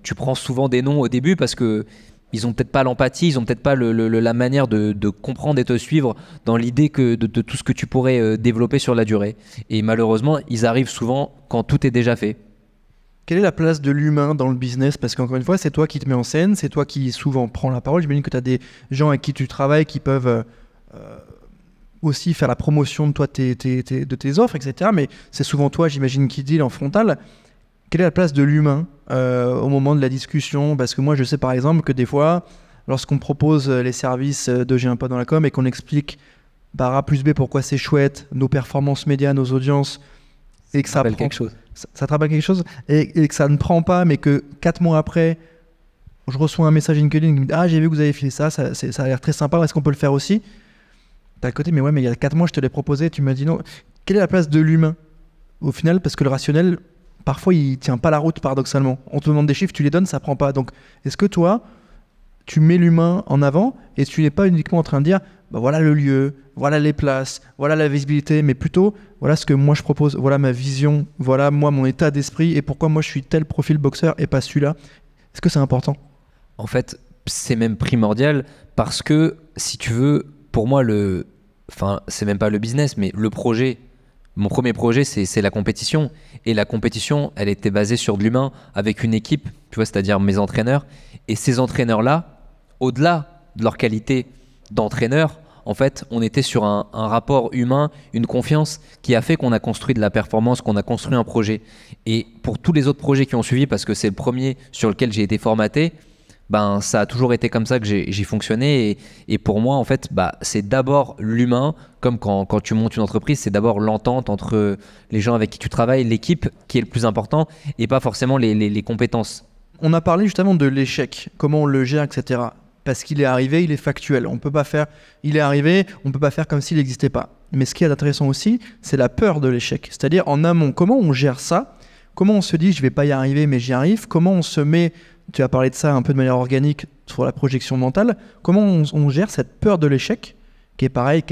tu prends souvent des noms au début parce que ils ont peut-être pas l'empathie, ils ont peut-être pas la manière de comprendre et te suivre dans l'idée de tout ce que tu pourrais développer sur la durée. Et malheureusement, ils arrivent souvent quand tout est déjà fait. Quelle est la place de l'humain dans le business? Parce qu'encore une fois, c'est toi qui te mets en scène, c'est toi qui souvent prends la parole. J'imagine que tu as des gens avec qui tu travailles qui peuvent aussi faire la promotion de toi, de tes offres, etc. Mais c'est souvent toi, j'imagine, qui deal en frontal. Quelle est la place de l'humain au moment de la discussion? Parce que moi, je sais par exemple que des fois, lorsqu'on propose les services de J'ai un pote dans la com et qu'on explique par A plus B pourquoi c'est chouette, nos performances médias, nos audiences, et que ça rappelle quelque chose. Ça te rappelle quelque chose et que ça ne prend pas, mais que 4 mois après, je reçois un message LinkedIn qui me dit « Ah, j'ai vu que vous avez fait ça, ça a l'air très sympa, est-ce qu'on peut le faire aussi ?» T'as à côté, mais ouais, mais il y a 4 mois, je te l'ai proposé, tu m'as dit non. Quelle est la place de l'humain au final? Parce que le rationnel, parfois, il tient pas la route, paradoxalement. On te demande des chiffres, tu les donnes, ça prend pas. Donc, est-ce que toi, tu mets l'humain en avant et tu n'es pas uniquement en train de dire bah voilà le lieu, voilà les places, voilà la visibilité, mais plutôt voilà ce que moi je propose, voilà ma vision, voilà moi mon état d'esprit et pourquoi moi je suis tel profil boxeur et pas celui-là. Est-ce que c'est important? En fait, c'est même primordial parce que si tu veux, pour moi, c'est même pas le business, mais le projet. Mon premier projet, c'est la compétition. Et la compétition, elle était basée sur de l'humain avec une équipe, tu vois, c'est-à-dire mes entraîneurs. Et ces entraîneurs-là, au-delà de leur qualité d'entraîneur, en fait, on était sur un rapport humain, une confiance qui a fait qu'on a construit de la performance, qu'on a construit un projet. Et pour tous les autres projets qui ont suivi, parce que c'est le premier sur lequel j'ai été formaté, ça a toujours été comme ça que j'ai fonctionné et pour moi en fait c'est d'abord l'humain comme quand tu montes une entreprise, c'est d'abord l'entente entre les gens avec qui tu travailles, l'équipe qui est le plus important et pas forcément les compétences. On a parlé justement de l'échec, comment on le gère, etc. Parce qu'il est arrivé, il est factuel. On peut pas faire, il est arrivé, on peut pas faire comme s'il n'existait pas. Mais ce qui est intéressant aussi, c'est la peur de l'échec. C'est-à-dire en amont, comment on gère ça? Comment on se dit je vais pas y arriver mais j'y arrive? Comment on se met, tu as parlé de ça un peu de manière organique sur la projection mentale, comment on gère cette peur de l'échec qui est pareil,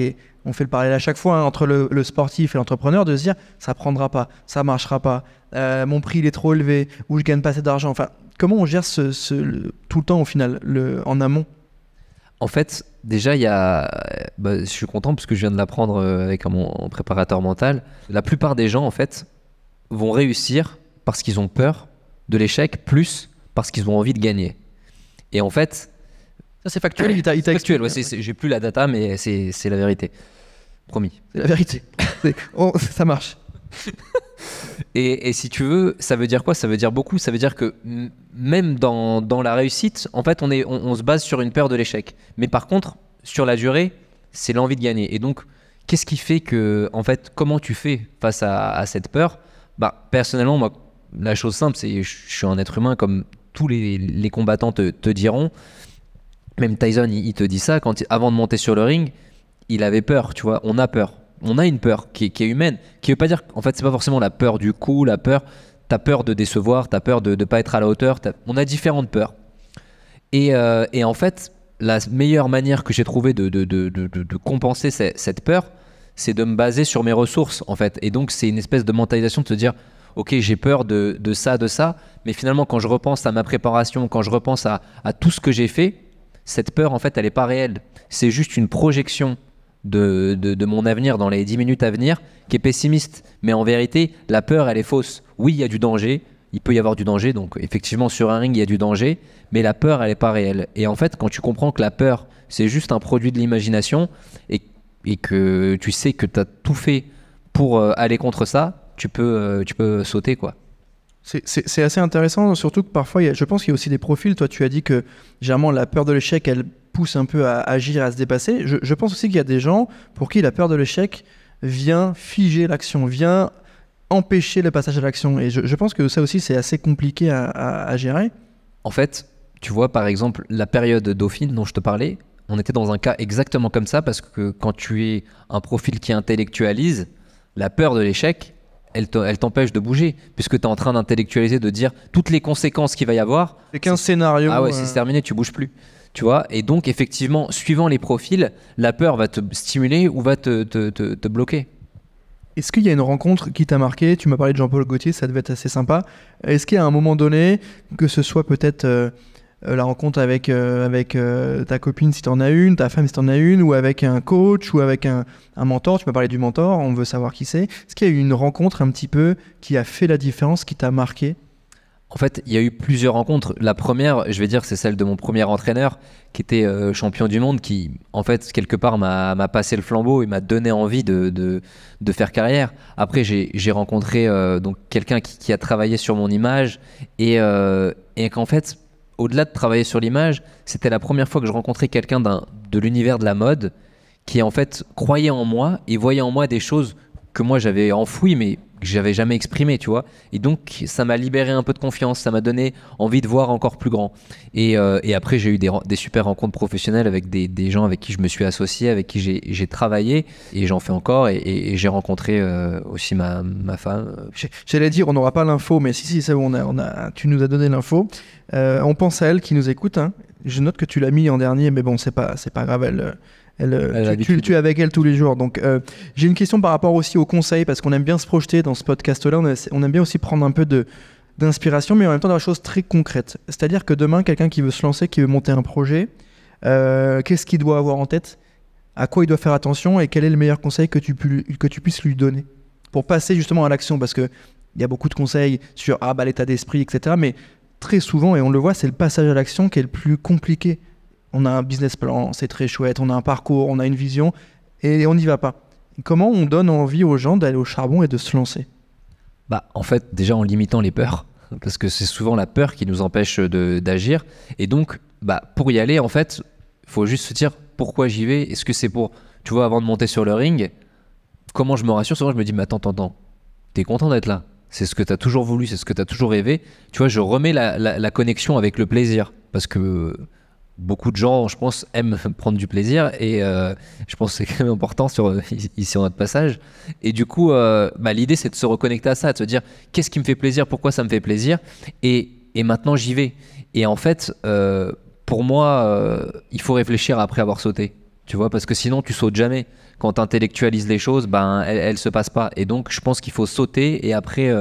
on fait le parallèle à chaque fois entre le sportif et l'entrepreneur de se dire ça prendra pas, ça marchera pas, mon prix il est trop élevé ou je gagne pas assez d'argent. Enfin, comment on gère tout le temps au final, en amont? En fait, déjà, je suis content parce que je viens de l'apprendre avec mon préparateur mental. La plupart des gens, en fait, vont réussir parce qu'ils ont peur de l'échec plus parce qu'ils ont envie de gagner. Et en fait... Ça, c'est factuel, il t'a factuel, ouais, j'ai plus la data, mais c'est la vérité. Promis. C'est la vérité. Ça marche. Et si tu veux, ça veut dire quoi? Ça veut dire beaucoup. Ça veut dire que même dans la réussite, en fait, on se base sur une peur de l'échec. Mais par contre, sur la durée, c'est l'envie de gagner. Et donc, qu'est-ce qui fait que, en fait, comment tu fais face à cette peur? Personnellement, moi, la chose simple, c'est je suis un être humain comme tous les combattants te diront. Même Tyson, il te dit ça, avant de monter sur le ring, il avait peur, tu vois, on a peur. On a une peur qui est humaine, qui veut pas dire, en fait, c'est pas forcément la peur du coup, t'as peur de décevoir, t'as peur de pas être à la hauteur, on a différentes peurs. Et en fait, la meilleure manière que j'ai trouvé de compenser cette peur, c'est de me baser sur mes ressources, en fait. Et donc, c'est une espèce de mentalisation de se dire, ok, j'ai peur de ça, mais finalement, quand je repense à ma préparation, quand je repense à tout ce que j'ai fait, cette peur, en fait, elle n'est pas réelle. C'est juste une projection de mon avenir dans les 10 minutes à venir qui est pessimiste. Mais en vérité, la peur, elle est fausse. Oui, il y a du danger, il peut y avoir du danger, donc effectivement sur un ring, il y a du danger, mais la peur, elle n'est pas réelle. Et en fait, quand tu comprends que la peur, c'est juste un produit de l'imagination et que tu sais que tu as tout fait pour aller contre ça, tu peux sauter, quoi. C'est assez intéressant, surtout que parfois, je pense qu'il y a aussi des profils. Toi, tu as dit que généralement la peur de l'échec, elle pousse un peu à agir, à se dépasser. Je pense aussi qu'il y a des gens pour qui la peur de l'échec vient figer l'action, vient empêcher le passage à l'action. Et je pense que ça aussi, c'est assez compliqué à gérer. En fait, tu vois, par exemple, la période Dauphine dont je te parlais, on était dans un cas exactement comme ça parce que quand tu es un profil qui intellectualise, la peur de l'échec, elle t'empêche de bouger puisque tu es en train d'intellectualiser, de dire toutes les conséquences qu'il va y avoir. C'est qu'un scénario. Ah ouais, c'est terminé, tu bouges plus. Tu vois, et donc effectivement, suivant les profils, la peur va te stimuler ou va te bloquer. Est-ce qu'il y a une rencontre qui t'a marqué? Tu m'as parlé de Jean-Paul Gaultier, ça devait être assez sympa. Est-ce qu'il y a un moment donné, que ce soit peut-être la rencontre avec ta copine si tu en as une, ta femme si tu en as une, ou avec un coach, ou avec un mentor? Tu m'as parlé du mentor, on veut savoir qui c'est. Est-ce qu'il y a eu une rencontre un petit peu qui a fait la différence, qui t'a marqué? En fait, il y a eu plusieurs rencontres. La première, je vais dire, c'est celle de mon premier entraîneur qui était champion du monde, qui, en fait, quelque part, m'a passé le flambeau et m'a donné envie de faire carrière. Après, j'ai rencontré donc quelqu'un qui a travaillé sur mon image et qu'en fait, au-delà de travailler sur l'image, c'était la première fois que je rencontrais quelqu'un de l'univers de la mode qui, en fait, croyait en moi et voyait en moi des choses que moi j'avais enfouies, mais que j'avais jamais exprimé, tu vois. Et donc, ça m'a libéré un peu de confiance, ça m'a donné envie de voir encore plus grand. Et après, j'ai eu des super rencontres professionnelles avec des gens avec qui je me suis associé, avec qui j'ai travaillé, et j'en fais encore. Et j'ai rencontré aussi ma femme. J'allais dire, on n'aura pas l'info, mais si, c'est bon, tu nous as donné l'info. On pense à elle qui nous écoute. Hein. Je note que tu l'as mis en dernier, mais bon, c'est pas grave. Tu es avec elle tous les jours. Donc, j'ai une question par rapport aussi aux conseils, parce qu'on aime bien se projeter dans ce podcast-là. On aime bien aussi prendre un peu d'inspiration, mais en même temps dans des choses très concrètes. C'est-à-dire que demain, quelqu'un qui veut se lancer, qui veut monter un projet, qu'est-ce qu'il doit avoir en tête? À quoi il doit faire attention? Et quel est le meilleur conseil que tu puisses lui donner pour passer justement à l'action? Parce qu'il y a beaucoup de conseils sur l'état d'esprit, etc. Mais très souvent, et on le voit, c'est le passage à l'action qui est le plus compliqué. On a un business plan, c'est très chouette, on a un parcours, on a une vision, et on n'y va pas. Comment on donne envie aux gens d'aller au charbon et de se lancer? En fait, déjà en limitant les peurs, parce que c'est souvent la peur qui nous empêche d'agir. Et donc, pour y aller, en fait, il faut juste se dire pourquoi j'y vais. Est-ce que c'est pour, tu vois, avant de monter sur le ring, comment je me rassure? Souvent, je me dis, mais attends, t'es content d'être là? C'est ce que t'as toujours voulu, c'est ce que t'as toujours rêvé. Tu vois, je remets la connexion avec le plaisir, parce que beaucoup de gens, je pense, aiment prendre du plaisir et je pense que c'est quand même important ici en notre passage. Et du coup, l'idée, c'est de se reconnecter à ça, de se dire qu'est-ce qui me fait plaisir, pourquoi ça me fait plaisir et maintenant j'y vais. Et en fait, pour moi, il faut réfléchir après avoir sauté, tu vois, parce que sinon tu sautes jamais. Quand tu intellectualises les choses, elles se passent pas. Et donc, je pense qu'il faut sauter et après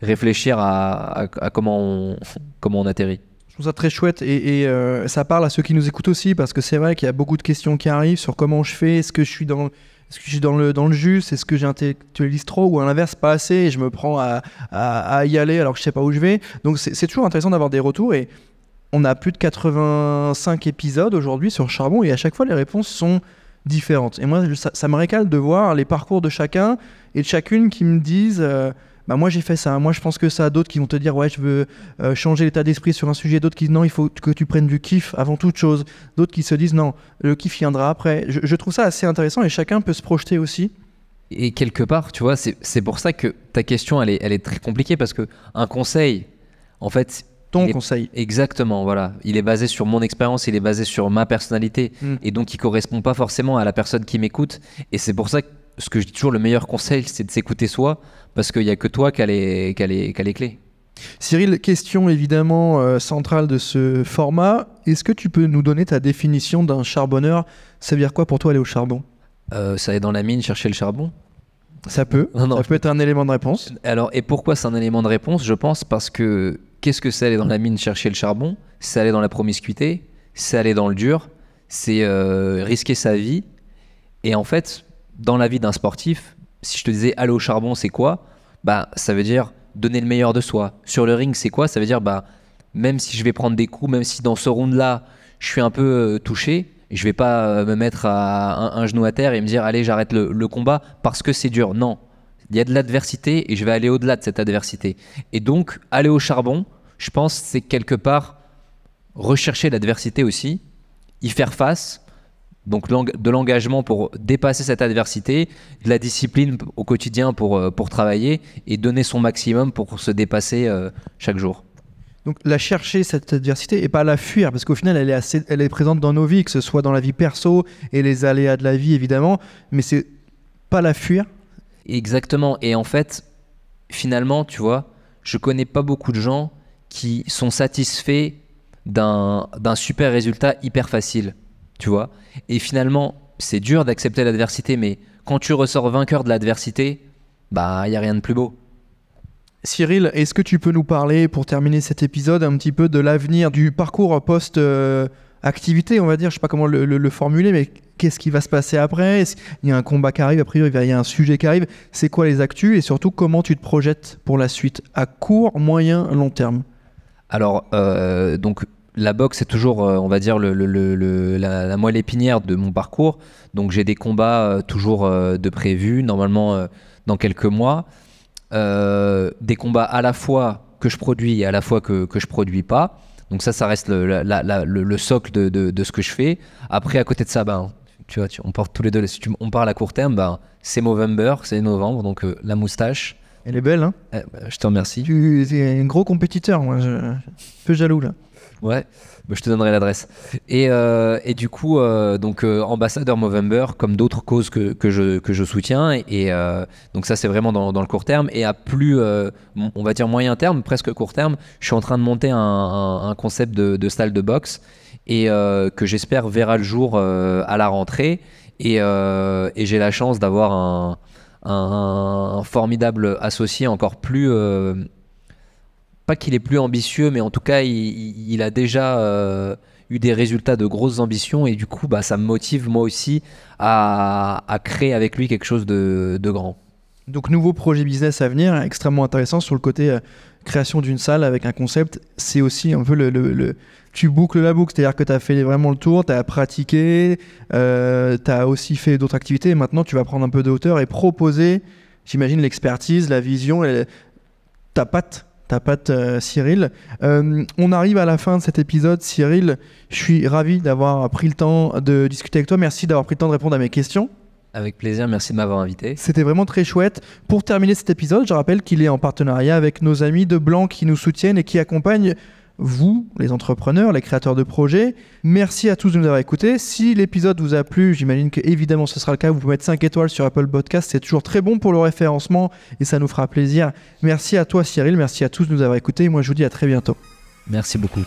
réfléchir à comment on atterrit. Je trouve ça très chouette et ça parle à ceux qui nous écoutent aussi, parce que c'est vrai qu'il y a beaucoup de questions qui arrivent sur comment je fais, est-ce que je suis dans le juste, est-ce que j'intellectualise trop ou à l'inverse pas assez et je me prends à y aller alors que je sais pas où je vais. Donc c'est toujours intéressant d'avoir des retours et on a plus de 85 épisodes aujourd'hui sur Charbon et à chaque fois les réponses sont différentes. Et moi ça me régale de voir les parcours de chacun et de chacune qui me disent... moi j'ai fait ça, moi je pense que ça, d'autres qui vont te dire ouais je veux changer l'état d'esprit sur un sujet, d'autres qui disent non il faut que tu prennes du kiff avant toute chose, d'autres qui se disent non le kiff viendra après. Je trouve ça assez intéressant et chacun peut se projeter aussi. Et quelque part tu vois c'est pour ça que ta question elle est très compliquée, parce que un conseil en fait conseil exactement, voilà, il est basé sur mon expérience, il est basé sur ma personnalité et donc il correspond pas forcément à la personne qui m'écoute. Et c'est pour ça que ce que je dis toujours, le meilleur conseil, c'est de s'écouter soi, parce qu'il n'y a que toi qui a les clés. Cyril, question évidemment centrale de ce format. Est-ce que tu peux nous donner ta définition d'un charbonneur? Ça veut dire quoi pour toi aller au charbon? Ça aller dans la mine chercher le charbon? Ça peut. Ça peut être un élément de réponse. Alors, et pourquoi c'est un élément de réponse? Je pense parce que qu'est-ce que c'est aller dans la mine chercher le charbon? C'est aller dans la promiscuité, c'est aller dans le dur, c'est risquer sa vie. Et en fait, dans la vie d'un sportif, si je te disais aller au charbon, c'est quoi? Bah, ça veut dire donner le meilleur de soi. Sur le ring, c'est quoi? Ça veut dire, bah, même si je vais prendre des coups, même si dans ce round-là, je suis un peu touché, je vais pas me mettre à un genou à terre et me dire, allez, j'arrête le combat parce que c'est dur. Non, il y a de l'adversité et je vais aller au-delà de cette adversité. Et donc, aller au charbon, je pense, c'est quelque part rechercher l'adversité aussi, y faire face. Donc de l'engagement pour dépasser cette adversité, de la discipline au quotidien pour travailler et donner son maximum pour se dépasser chaque jour. Donc la chercher, cette adversité, et pas la fuir, parce qu'au final, elle est présente dans nos vies, que ce soit dans la vie perso et les aléas de la vie, évidemment, mais c'est pas la fuir. Exactement. Et en fait, finalement, tu vois, je connais pas beaucoup de gens qui sont satisfaits d'un super résultat hyper facile, tu vois. Et finalement, c'est dur d'accepter l'adversité, mais quand tu ressors vainqueur de l'adversité, bah, il n'y a rien de plus beau. Cyril, est-ce que tu peux nous parler, pour terminer cet épisode, un petit peu de l'avenir du parcours post-activité, on va dire, je sais pas comment le formuler, mais qu'est-ce qui va se passer après? Il y a un combat qui arrive, a priori, il y a un sujet qui arrive. C'est quoi les actus et surtout, comment tu te projettes pour la suite, à court, moyen, long terme? Alors, donc, la boxe, c'est toujours, on va dire, la moelle épinière de mon parcours. Donc, j'ai des combats toujours de prévus, normalement dans quelques mois. Des combats à la fois que je produis et à la fois que je produis pas. Donc ça reste le socle de ce que je fais. Après, à côté de ça, ben, tu vois, on porte tous les deux. Si on parle à court terme, ben, c'est Movember, c'est novembre, donc la moustache. Elle est belle, hein? Je te remercie. Tu es un gros compétiteur, moi, je suis un peu jaloux là. Ouais, bah, je te donnerai l'adresse. Et du coup, donc ambassadeur Movember, comme d'autres causes que je soutiens. Et donc ça, c'est vraiment dans le court terme. Et à plus, on va dire moyen terme, presque court terme, je suis en train de monter un concept de salle de boxe et que j'espère verra le jour à la rentrée. Et j'ai la chance d'avoir un formidable associé encore plus... pas qu'il est plus ambitieux, mais en tout cas, il a déjà eu des résultats de grosses ambitions et du coup, bah, ça me motive moi aussi à créer avec lui quelque chose de grand. Donc, nouveau projet business à venir, extrêmement intéressant sur le côté création d'une salle avec un concept. C'est aussi un peu tu boucles la boucle, c'est-à-dire que tu as fait vraiment le tour, tu as pratiqué, tu as aussi fait d'autres activités et maintenant tu vas prendre un peu de hauteur et proposer, j'imagine, l'expertise, la vision, ta patte, Cyril. On arrive à la fin de cet épisode. Cyril, je suis ravi d'avoir pris le temps de discuter avec toi. Merci d'avoir pris le temps de répondre à mes questions. Avec plaisir, merci de m'avoir invité. C'était vraiment très chouette. Pour terminer cet épisode, je rappelle qu'il est en partenariat avec nos amis de Blanc qui nous soutiennent et qui accompagnent vous, les entrepreneurs, les créateurs de projets. Merci à tous de nous avoir écoutés. Si l'épisode vous a plu, j'imagine que évidemment ce sera le cas. Vous pouvez mettre 5 étoiles sur Apple Podcast. C'est toujours très bon pour le référencement et ça nous fera plaisir. Merci à toi Cyril, merci à tous de nous avoir écoutés. Moi je vous dis à très bientôt. Merci beaucoup.